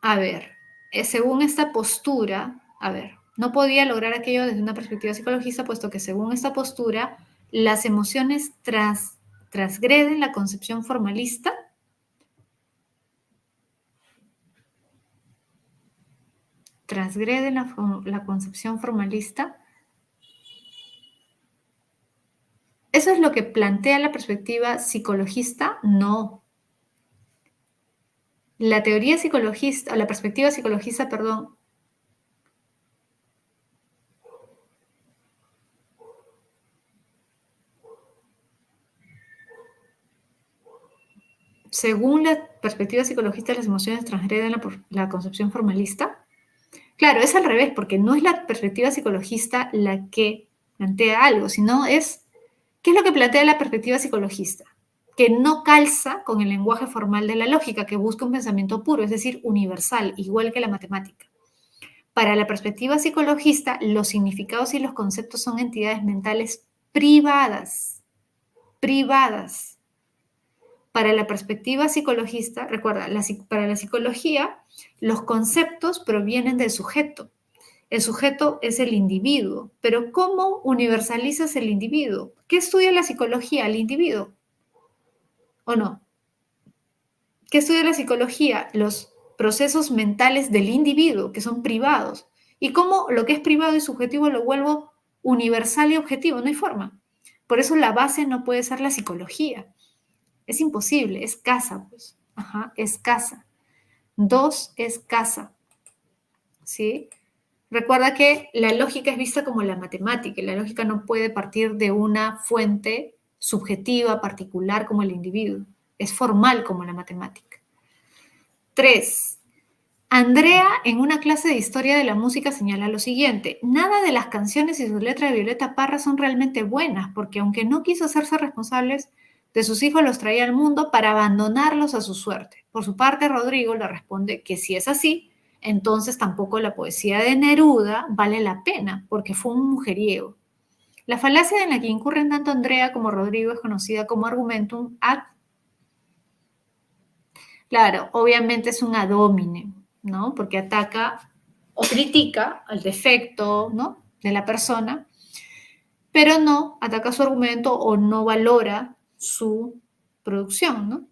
A ver, según esta postura, a ver, no podía lograr aquello desde una perspectiva psicologista, puesto que según esta postura, las emociones transgreden la concepción formalista. Transgreden la concepción formalista. ¿Eso es lo que plantea la perspectiva psicologista? No. La teoría psicologista, o la perspectiva psicologista, perdón, según la perspectiva psicologista, las emociones transgreden la concepción formalista. Claro, es al revés, porque no es la perspectiva psicologista la que plantea algo, sino es, ¿qué es lo que plantea la perspectiva psicologista? Que no calza con el lenguaje formal de la lógica, que busca un pensamiento puro, es decir, universal, igual que la matemática. Para la perspectiva psicologista, los significados y los conceptos son entidades mentales privadas, privadas. Para la perspectiva psicologista, recuerda, para la psicología, los conceptos provienen del sujeto. El sujeto es el individuo, pero ¿cómo universalizas el individuo? ¿Qué estudia la psicología? ¿El individuo o no? ¿Qué estudia la psicología? Los procesos mentales del individuo, que son privados. ¿Y cómo lo que es privado y subjetivo lo vuelvo universal y objetivo? No hay forma. Por eso la base no puede ser la psicología. Es imposible, es casa, pues. Ajá, es casa. Dos es casa, ¿sí? Recuerda que la lógica es vista como la matemática y la lógica no puede partir de una fuente subjetiva, particular como el individuo. Es formal como la matemática. Tres, Andrea en una clase de historia de la música señala lo siguiente: nada de las canciones y sus letras de Violeta Parra son realmente buenas, porque aunque no quiso hacerse responsables de sus hijos, los traía al mundo para abandonarlos a su suerte. Por su parte, Rodrigo le responde que si es así, entonces tampoco la poesía de Neruda vale la pena, porque fue un mujeriego. La falacia en la que incurren tanto Andrea como Rodrigo es conocida como argumentum ad. Claro, obviamente es un ad hominem, ¿no? Porque ataca o critica el defecto, ¿no?, de la persona, pero no ataca su argumento o no valora su producción, ¿no?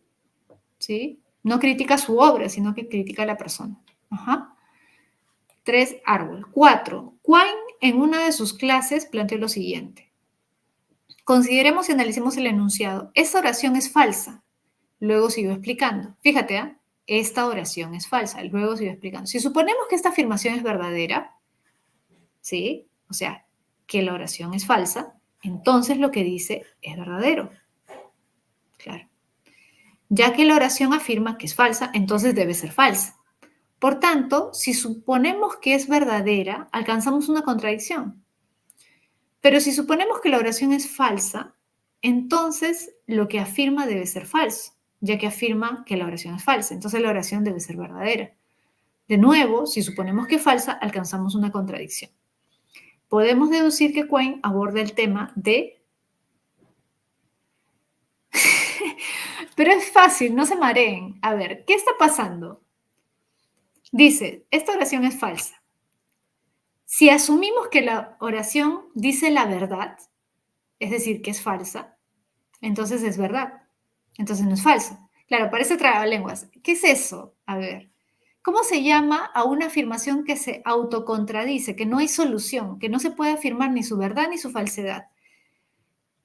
¿Sí? No critica su obra, sino que critica a la persona. Ajá. Tres, árbol. Cuatro, Quine en una de sus clases planteó lo siguiente: consideremos y analicemos el enunciado. Esta oración es falsa. Luego siguió explicando. Fíjate, ¿eh? Esta oración es falsa. Luego siguió explicando. Si suponemos que esta afirmación es verdadera, ¿sí? O sea, que la oración es falsa, entonces lo que dice es verdadero. Claro. Ya que la oración afirma que es falsa, entonces debe ser falsa. Por tanto, si suponemos que es verdadera, alcanzamos una contradicción. Pero si suponemos que la oración es falsa, entonces lo que afirma debe ser falso, ya que afirma que la oración es falsa. Entonces la oración debe ser verdadera. De nuevo, si suponemos que es falsa, alcanzamos una contradicción. Podemos deducir que Quine aborda el tema de... Pero es fácil, no se mareen. A ver, ¿qué está pasando? Dice, esta oración es falsa. Si asumimos que la oración dice la verdad, es decir, que es falsa, entonces es verdad. Entonces no es falsa. Claro, parece trabalenguas. ¿Qué es eso? A ver, ¿cómo se llama a una afirmación que se autocontradice, que no hay solución, que no se puede afirmar ni su verdad ni su falsedad?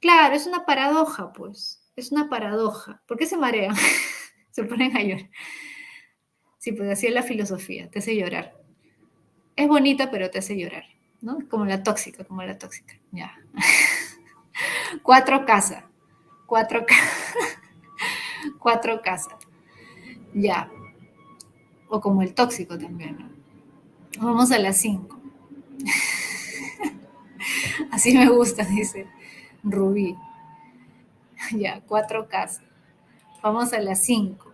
Claro, es una paradoja, pues. Es una paradoja. ¿Por qué se marean? Se ponen a llorar. Sí, pues así es la filosofía, te hace llorar. Es bonita, pero te hace llorar, ¿no? Como la tóxica, como la tóxica. Ya. Cuatro casas. Cuatro, cuatro casas. Ya. O como el tóxico también, ¿no? Vamos a las 5. Así me gusta, dice Rubí. Ya, cuatro casas. Vamos a las 5.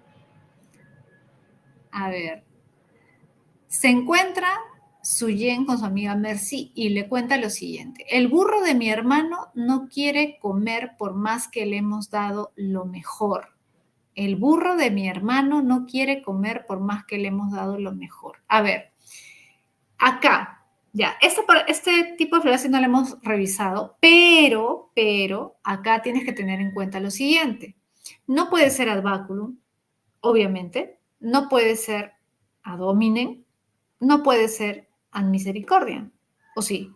A ver. Se encuentra Suyen con su amiga Mercy y le cuenta lo siguiente: el burro de mi hermano no quiere comer por más que le hemos dado lo mejor. El burro de mi hermano no quiere comer por más que le hemos dado lo mejor. A ver, acá, ya, este tipo de frase no lo hemos revisado, pero, acá tienes que tener en cuenta lo siguiente. No puede ser ad baculum, obviamente, no puede ser ad hominem, no puede ser ad misericordia, ¿o sí?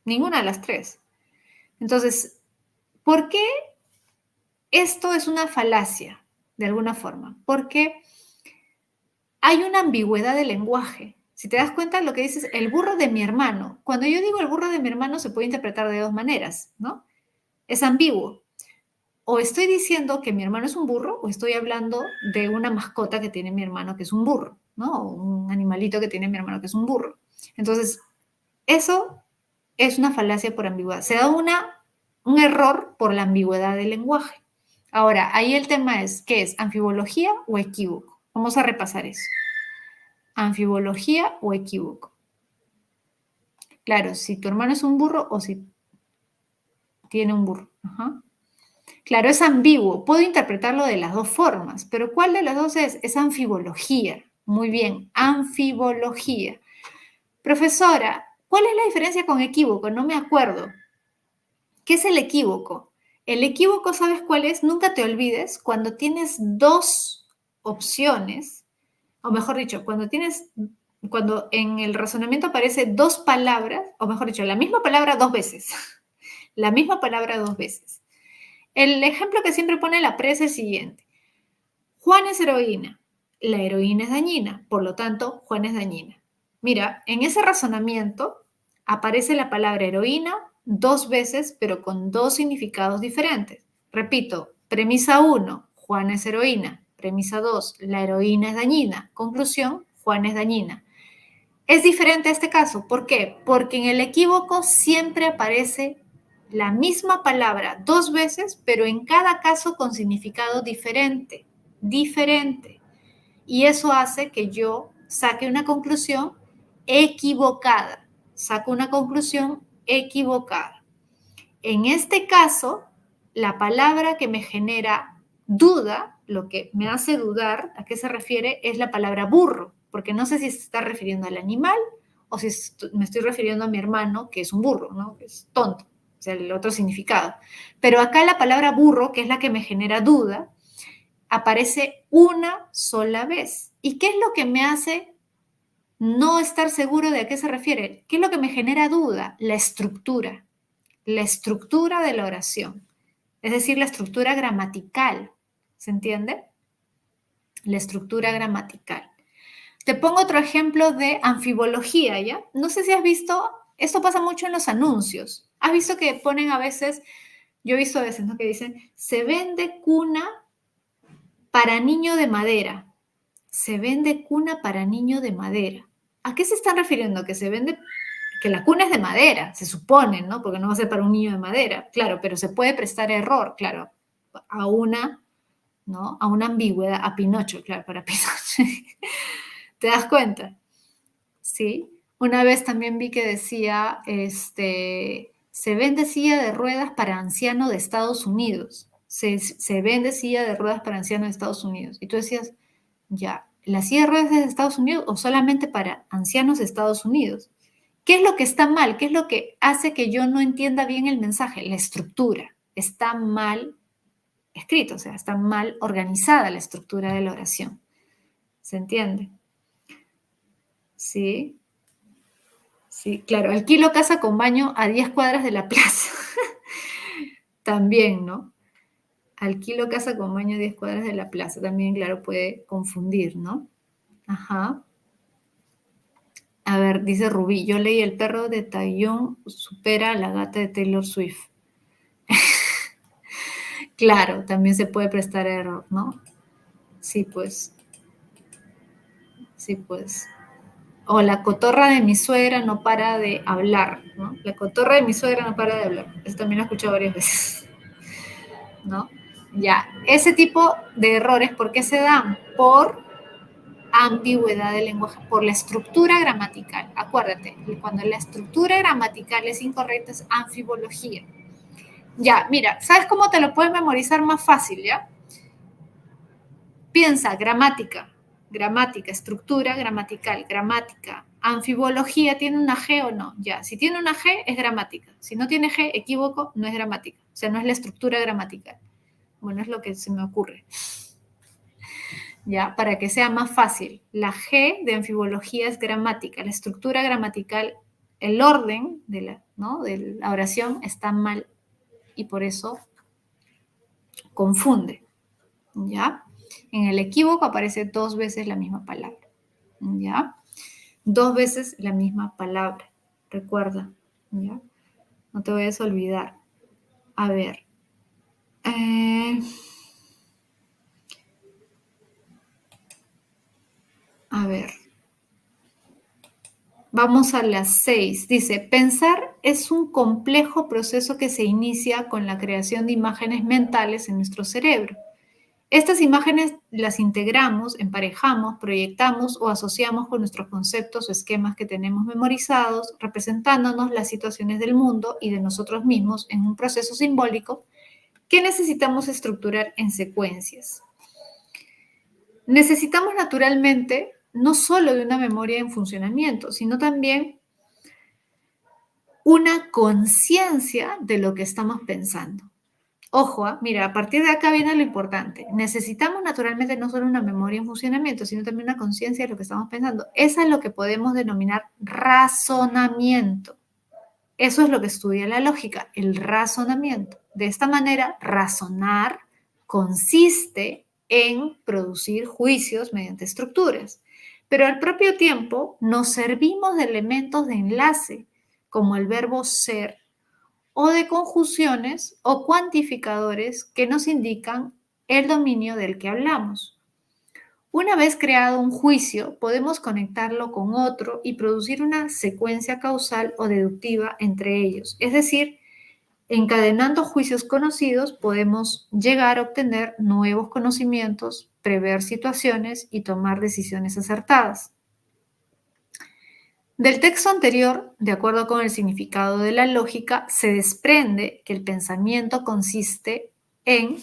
Ninguna de las tres. Entonces, ¿Por qué esto es una falacia, de alguna forma? Porque hay una ambigüedad del lenguaje. Si te das cuenta, lo que dices, el burro de mi hermano. Cuando yo digo el burro de mi hermano, se puede interpretar de dos maneras, ¿no? Es ambiguo. O estoy diciendo que mi hermano es un burro, o estoy hablando de una mascota que tiene mi hermano que es un burro, ¿no? O un animalito que tiene mi hermano que es un burro. Entonces, eso es una falacia por ambigüedad. Se da un error por la ambigüedad del lenguaje. Ahora, ahí el tema es, ¿qué es? ¿Anfibología o equívoco? Vamos a repasar eso. ¿Anfibología o equívoco? Claro, si tu hermano es un burro o si tiene un burro. Ajá. Claro, es ambiguo. Puedo interpretarlo de las dos formas, pero ¿cuál de las dos es? Es anfibología. Muy bien, anfibología. Profesora, ¿cuál es la diferencia con equívoco? No me acuerdo. ¿Qué es el equívoco? El equívoco, ¿sabes cuál es? Nunca te olvides cuando tienes dos opciones, o mejor dicho, cuando en el razonamiento aparece dos palabras, o mejor dicho, la misma palabra dos veces. La misma palabra dos veces. El ejemplo que siempre pone la PRE es el siguiente. Juan es heroína. La heroína es dañina, por lo tanto, Juan es dañina. Mira, en ese razonamiento aparece la palabra heroína dos veces, pero con dos significados diferentes. Repito, premisa 1, Juan es heroína. Premisa 2, la heroína es dañina. Conclusión, Juan es dañina. Es diferente este caso. ¿Por qué? Porque en el equívoco siempre aparece la misma palabra dos veces, pero en cada caso con significado diferente. Diferente. Y eso hace que yo saque una conclusión equivocada. Saco una conclusión equivocada. En este caso, la palabra que me genera duda, lo que me hace dudar, ¿a qué se refiere? Es la palabra burro, porque no sé si se está refiriendo al animal o si me estoy refiriendo a mi hermano, que es un burro, ¿no? Que es tonto, o sea, el otro significado. Pero acá la palabra burro, que es la que me genera duda, aparece una sola vez. ¿Y qué es lo que me hace no estar seguro de a qué se refiere? ¿Qué es lo que me genera duda? La estructura de la oración, es decir, la estructura gramatical. ¿Se entiende? La estructura gramatical. Te pongo otro ejemplo de anfibología, ¿ya? No sé si has visto, esto pasa mucho en los anuncios. ¿Has visto que ponen a veces, yo he visto a veces, ¿no? Que dicen, se vende cuna para niño de madera. Se vende cuna para niño de madera. ¿A qué se están refiriendo? Que se vende, que la cuna es de madera, se supone, ¿no? Porque no va a ser para un niño de madera, claro, pero se puede prestar error, claro, a una, ¿no? A una ambigüedad, a Pinocho, claro, para Pinocho. ¿Te das cuenta? Sí. Una vez también vi que decía, se vende silla de ruedas para anciano de Estados Unidos. Se vende silla de ruedas para anciano de Estados Unidos. Y tú decías, ya, ¿la silla de ruedas es de Estados Unidos o solamente para ancianos de Estados Unidos? ¿Qué es lo que está mal? ¿Qué es lo que hace que yo no entienda bien el mensaje? La estructura. Está mal escrito, o sea, está mal organizada la estructura de la oración. ¿Se entiende? Sí, sí, claro. Alquilo casa con baño a 10 cuadras de la plaza. También, ¿no? Alquilo casa con baño a 10 cuadras de la plaza. También, claro, puede confundir, ¿no? Ajá. A ver, dice Rubí, yo leí El perro de Taillon supera a la gata de Taylor Swift. Claro, también se puede prestar error, ¿no? Sí, pues. Sí, pues. O la cotorra de mi suegra no para de hablar, ¿no? La cotorra de mi suegra no para de hablar. Eso también lo he escuchado varias veces, ¿no? Ya, ese tipo de errores, ¿por qué se dan? Por ambigüedad del lenguaje, por la estructura gramatical. Acuérdate, cuando la estructura gramatical es incorrecta es anfibología. Ya, mira, ¿sabes cómo te lo puedes memorizar más fácil, ya? Piensa, gramática, estructura gramatical, gramática. Anfibología, ¿tiene una G o no? Ya, si tiene una G es gramática. Si no tiene G, equívoco, no es gramática. O sea, no es la estructura gramatical. Bueno, es lo que se me ocurre. Ya, para que sea más fácil. La G de anfibología es gramática. La estructura gramatical, el orden de la, ¿no? de la oración está mal y por eso confunde, ¿ya? En el equívoco aparece 2 veces la misma palabra, ¿ya? 2 veces la misma palabra, recuerda, ¿ya? No te vayas a olvidar. A ver, eh, a ver, vamos a las 6. Dice, pensar es un complejo proceso que se inicia con la creación de imágenes mentales en nuestro cerebro. Estas imágenes las integramos, emparejamos, proyectamos o asociamos con nuestros conceptos o esquemas que tenemos memorizados, representándonos las situaciones del mundo y de nosotros mismos en un proceso simbólico que necesitamos estructurar en secuencias. Necesitamos naturalmente no solo de una memoria en funcionamiento, sino también una conciencia de lo que estamos pensando. Ojo, mira, a partir de acá viene lo importante. Necesitamos naturalmente no solo una memoria en funcionamiento, sino también una conciencia de lo que estamos pensando. Eso es lo que podemos denominar razonamiento. Eso es lo que estudia la lógica, el razonamiento. De esta manera, razonar consiste en producir juicios mediante estructuras, pero al propio tiempo nos servimos de elementos de enlace, como el verbo ser, o de conjunciones o cuantificadores que nos indican el dominio del que hablamos. Una vez creado un juicio, podemos conectarlo con otro y producir una secuencia causal o deductiva entre ellos. Es decir, encadenando juicios conocidos, podemos llegar a obtener nuevos conocimientos, prever situaciones y tomar decisiones acertadas. Del texto anterior, de acuerdo con el significado de la lógica, se desprende que el pensamiento consiste en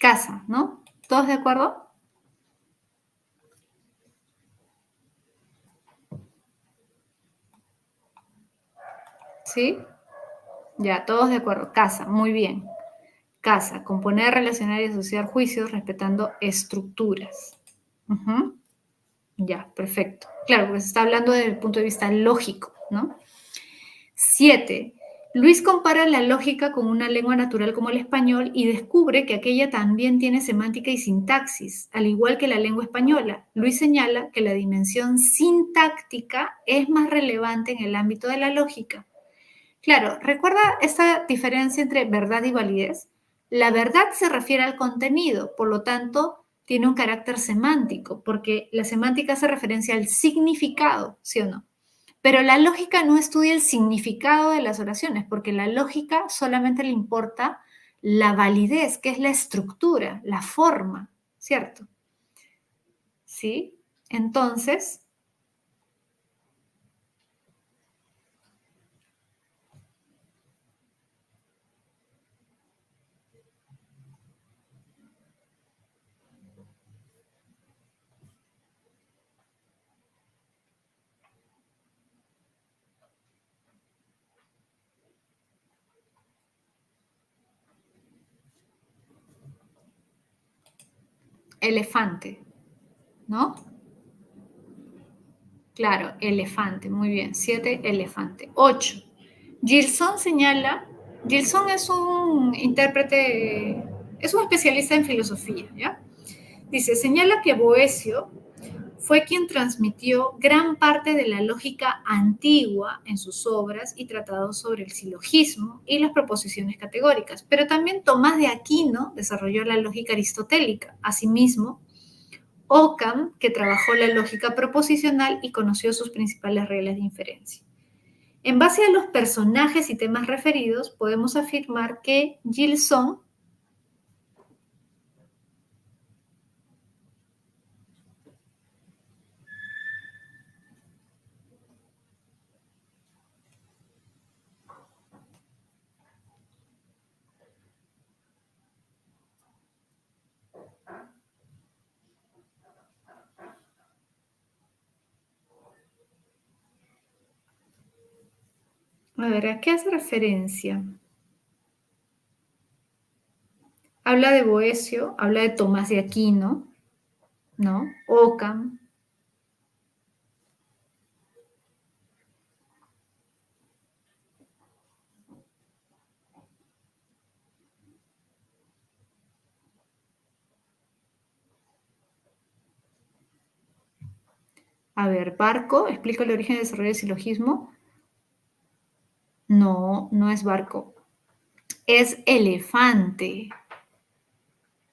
casa, ¿no? ¿Todos de acuerdo? ¿Sí? Ya, todos de acuerdo. Casa, muy bien. Casa, componer, relacionar y asociar juicios respetando estructuras. Ujú. Ya, perfecto. Claro, porque se está hablando desde el punto de vista lógico, ¿no? 7. Luis compara la lógica con una lengua natural como el español y descubre que aquella también tiene semántica y sintaxis, al igual que la lengua española. Luis señala que la dimensión sintáctica es más relevante en el ámbito de la lógica. Claro, ¿recuerda esta diferencia entre verdad y validez? La verdad se refiere al contenido, por lo tanto, tiene un carácter semántico, porque la semántica hace referencia al significado, ¿sí o no? Pero la lógica no estudia el significado de las oraciones, porque la lógica solamente le importa la validez, que es la estructura, la forma, ¿cierto? ¿Sí? Entonces, elefante, ¿no? Claro, elefante, muy bien. 7, elefante. 8. Gilson señala, Gilson es un intérprete, es un especialista en filosofía, ¿ya? Dice, señala que Boecio fue quien transmitió gran parte de la lógica antigua en sus obras y tratados sobre el silogismo y las proposiciones categóricas, pero también Tomás de Aquino desarrolló la lógica aristotélica. Asimismo, Occam, que trabajó la lógica proposicional y conoció sus principales reglas de inferencia. En base a los personajes y temas referidos, podemos afirmar que Gilson A ver, ¿a qué hace referencia? Habla de Boecio, habla de Tomás de Aquino, ¿no? Ockham. A ver, Barco, explica el origen y desarrollo del silogismo. No, no es Barco. Es Elefante.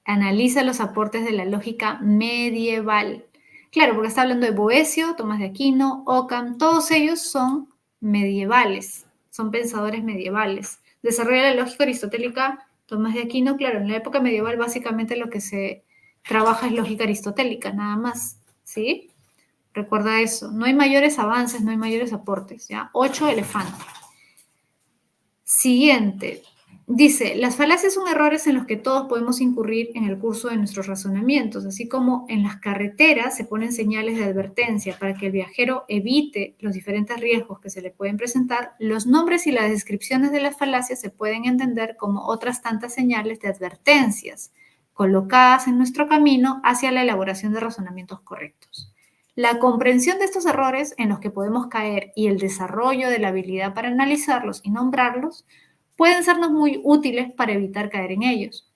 Analiza los aportes de la lógica medieval. Claro, porque está hablando de Boecio, Tomás de Aquino, Ockham, todos ellos son medievales, son pensadores medievales. Desarrolla la lógica aristotélica Tomás de Aquino, claro, en la época medieval básicamente lo que se trabaja es lógica aristotélica, nada más, ¿sí? Recuerda eso, no hay mayores avances, no hay mayores aportes, ¿ya? 8 elefantes. Siguiente. Dice, las falacias son errores en los que todos podemos incurrir en el curso de nuestros razonamientos, así como en las carreteras se ponen señales de advertencia para que el viajero evite los diferentes riesgos que se le pueden presentar. Los nombres y las descripciones de las falacias se pueden entender como otras tantas señales de advertencias colocadas en nuestro camino hacia la elaboración de razonamientos correctos. La comprensión de estos errores en los que podemos caer y el desarrollo de la habilidad para analizarlos y nombrarlos pueden sernos muy útiles para evitar caer en ellos.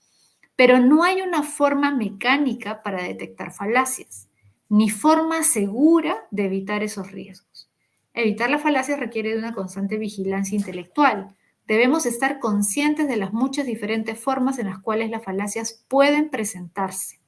Pero no hay una forma mecánica para detectar falacias, ni forma segura de evitar esos riesgos. Evitar las falacias requiere de una constante vigilancia intelectual. Debemos estar conscientes de las muchas diferentes formas en las cuales las falacias pueden presentarse.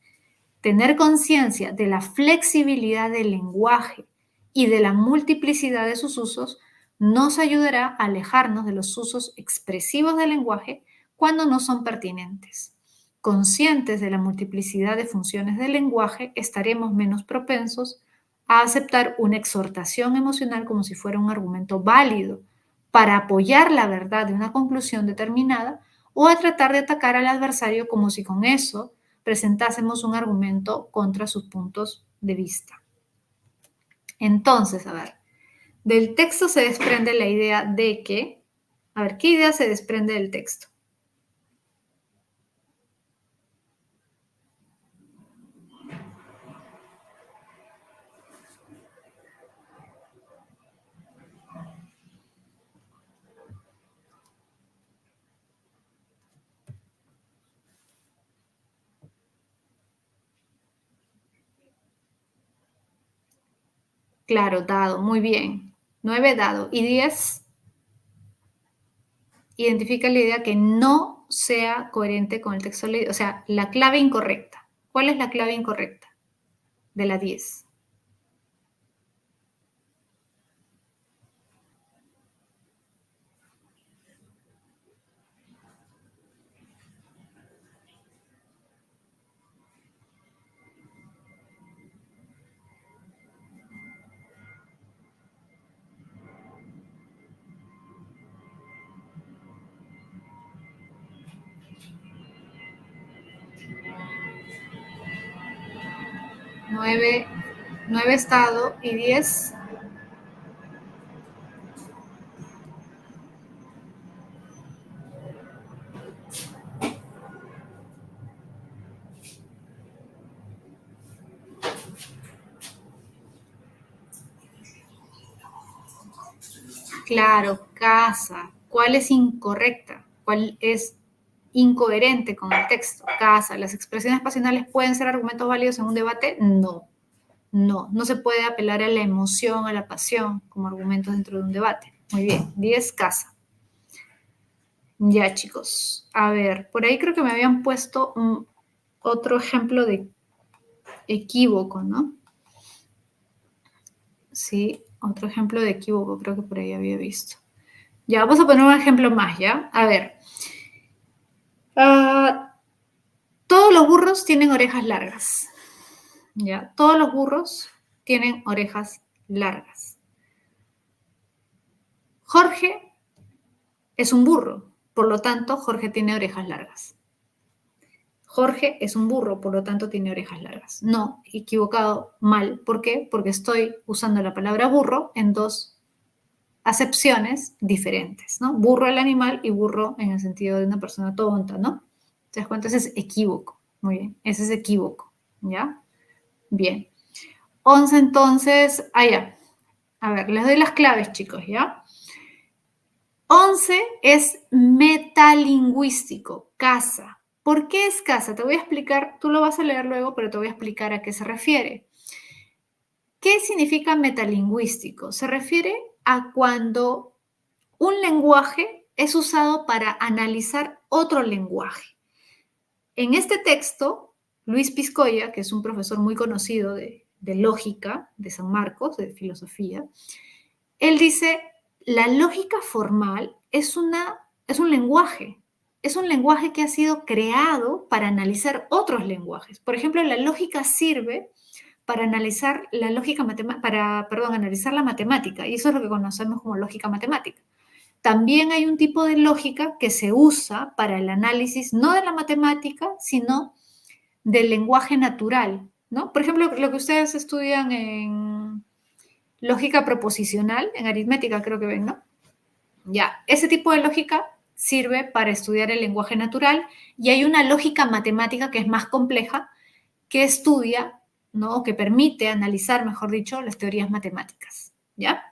Tener conciencia de la flexibilidad del lenguaje y de la multiplicidad de sus usos nos ayudará a alejarnos de los usos expresivos del lenguaje cuando no son pertinentes. Conscientes de la multiplicidad de funciones del lenguaje, estaremos menos propensos a aceptar una exhortación emocional como si fuera un argumento válido para apoyar la verdad de una conclusión determinada o a tratar de atacar al adversario como si con eso presentásemos un argumento contra sus puntos de vista. Entonces, a ver, del texto se desprende la idea de que, a ver, ¿qué idea se desprende del texto? Claro, dado, muy bien. 9 dado. Y 10 identifica la idea que no sea coherente con el texto leído, o sea, la clave incorrecta. ¿Cuál es la clave incorrecta de la 10? 9, 9 estado y 10. Claro, casa. ¿Cuál es incorrecta? ¿Cuál es incoherente con el texto? Casa. ¿Las expresiones pasionales pueden ser argumentos válidos en un debate? No, no. No se puede apelar a la emoción, a la pasión como argumentos dentro de un debate. Muy bien. 10, casa. Ya, chicos. A ver, por ahí creo que me habían puesto otro ejemplo de equívoco, ¿no? Sí, otro ejemplo de equívoco, creo que por ahí había visto. Ya, vamos a poner un ejemplo más, ¿ya? A ver. Todos los burros tienen orejas largas. ¿Ya? Todos los burros tienen orejas largas. Jorge es un burro, por lo tanto, Jorge tiene orejas largas. Jorge es un burro, por lo tanto, tiene orejas largas. No, equivocado, mal. ¿Por qué? Porque estoy usando la palabra burro en dos acepciones diferentes, ¿no? Burro el animal y burro en el sentido de una persona tonta, ¿no? ¿Te das cuenta? Ese es equívoco. Muy bien, ese es equívoco, ¿ya? Bien. 11 entonces, ya. A ver, les doy las claves, chicos, ¿ya? 11 es metalingüístico, casa. ¿Por qué es casa? Te voy a explicar, tú lo vas a leer luego, pero te voy a explicar a qué se refiere. ¿Qué significa metalingüístico? Se refiere a cuando un lenguaje es usado para analizar otro lenguaje. En este texto, Luis Piscoya, que es un profesor muy conocido de lógica de San Marcos, de filosofía, él dice, la lógica formal es un lenguaje que ha sido creado para analizar otros lenguajes. Por ejemplo, la lógica sirve para analizar la lógica analizar la matemática, y eso es lo que conocemos como lógica matemática. También hay un tipo de lógica que se usa para el análisis no de la matemática, sino del lenguaje natural, ¿no? Por ejemplo, lo que ustedes estudian en lógica proposicional, en aritmética creo que ven, ¿no? Ya, ese tipo de lógica sirve para estudiar el lenguaje natural y hay una lógica matemática que es más compleja que estudia, ¿no? O que permite analizar, mejor dicho, las teorías matemáticas, ¿ya?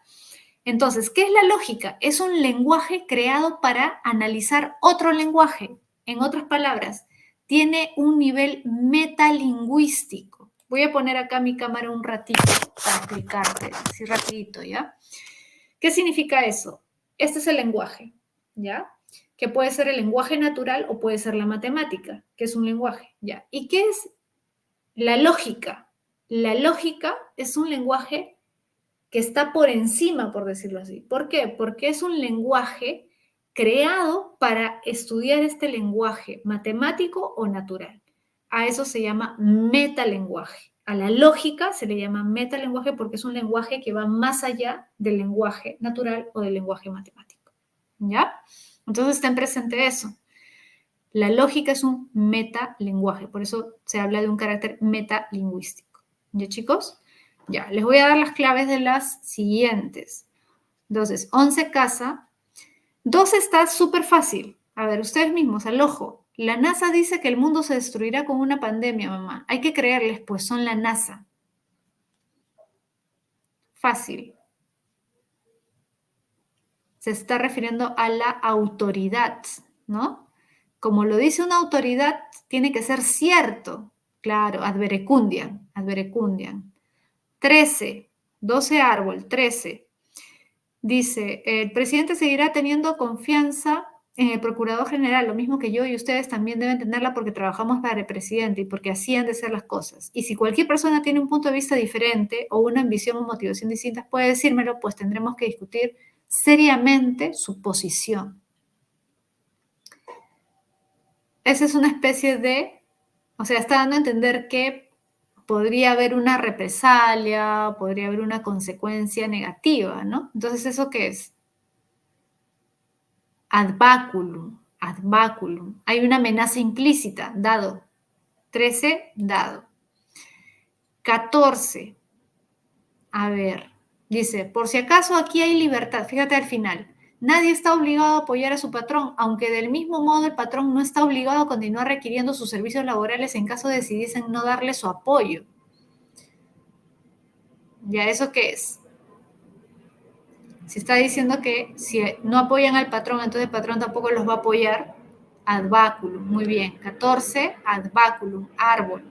Entonces, ¿qué es la lógica? Es un lenguaje creado para analizar otro lenguaje. En otras palabras, tiene un nivel metalingüístico. Voy a poner acá mi cámara un ratito para explicarte, así rapidito, ¿ya? ¿Qué significa eso? Este es el lenguaje, ¿ya? Que puede ser el lenguaje natural o puede ser la matemática, que es un lenguaje, ¿ya? ¿Y qué es la lógica? La lógica es un lenguaje que está por encima, por decirlo así. ¿Por qué? Porque es un lenguaje creado para estudiar este lenguaje matemático o natural. A eso se llama metalenguaje. A la lógica se le llama metalenguaje porque es un lenguaje que va más allá del lenguaje natural o del lenguaje matemático. ¿Ya? Entonces ten presente eso. La lógica es un metalenguaje, por eso se habla de un carácter metalingüístico. ¿Ya, chicos? Ya, les voy a dar las claves de las siguientes. Entonces, 11 casa. 12 está súper fácil. A ver, ustedes mismos, al ojo. La NASA dice que el mundo se destruirá con una pandemia, mamá. Hay que creerles, pues son la NASA. Fácil. Se está refiriendo a la autoridad, ¿no? Como lo dice una autoridad, tiene que ser cierto. Claro, adverecundiam, adverecundiam. 13, 12 árbol, 13. Dice, el presidente seguirá teniendo confianza en el procurador general, lo mismo que yo y ustedes también deben tenerla porque trabajamos para el presidente y porque así han de ser las cosas. Y si cualquier persona tiene un punto de vista diferente o una ambición o motivación distintas, puede decírmelo, pues tendremos que discutir seriamente su posición. Esa es una especie de, o sea, está dando a entender que podría haber una represalia, podría haber una consecuencia negativa, ¿no? Entonces, ¿eso qué es? Ad baculum, ad baculum. Hay una amenaza implícita, dado. 13, dado. 14. A ver, dice, por si acaso aquí hay libertad, fíjate al final. Nadie está obligado a apoyar a su patrón, aunque del mismo modo el patrón no está obligado a continuar requiriendo sus servicios laborales en caso decidiesen no darle su apoyo. ¿Ya eso qué es? Se está diciendo que si no apoyan al patrón, entonces el patrón tampoco los va a apoyar. Ad baculum, muy bien. 14, ad baculum, árbol.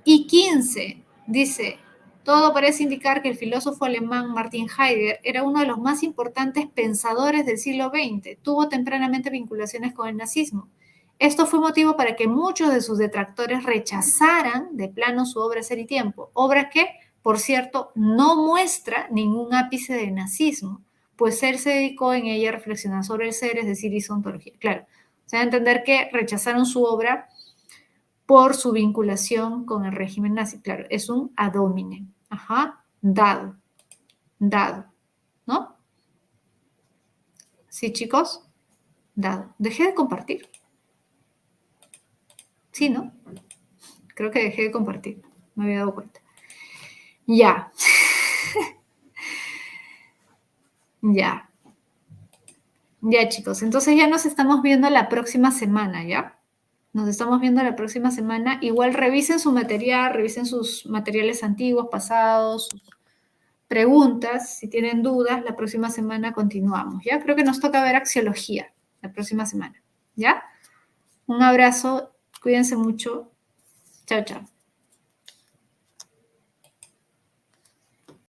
Y 15, dice, todo parece indicar que el filósofo alemán Martin Heidegger era uno de los más importantes pensadores del siglo XX. Tuvo tempranamente vinculaciones con el nazismo. Esto fue motivo para que muchos de sus detractores rechazaran de plano su obra Ser y Tiempo, obra que, por cierto, no muestra ningún ápice de nazismo, pues él se dedicó en ella a reflexionar sobre el ser, es decir, hizo ontología. Claro, se va a entender que rechazaron su obra por su vinculación con el régimen nazi. Claro, es un ad hominem. Ajá, dado, dado, ¿no? Sí, chicos, dado. Dejé de compartir. Sí, ¿no? Creo que dejé de compartir. Me había dado cuenta. Ya. Ya, ya chicos. Entonces ya nos estamos viendo la próxima semana, ¿ya? Nos estamos viendo la próxima semana. Igual revisen su material, revisen sus materiales antiguos, pasados, sus preguntas. Si tienen dudas, la próxima semana continuamos, ¿ya? Creo que nos toca ver axiología la próxima semana, ¿ya? Un abrazo, cuídense mucho. Chao, chao.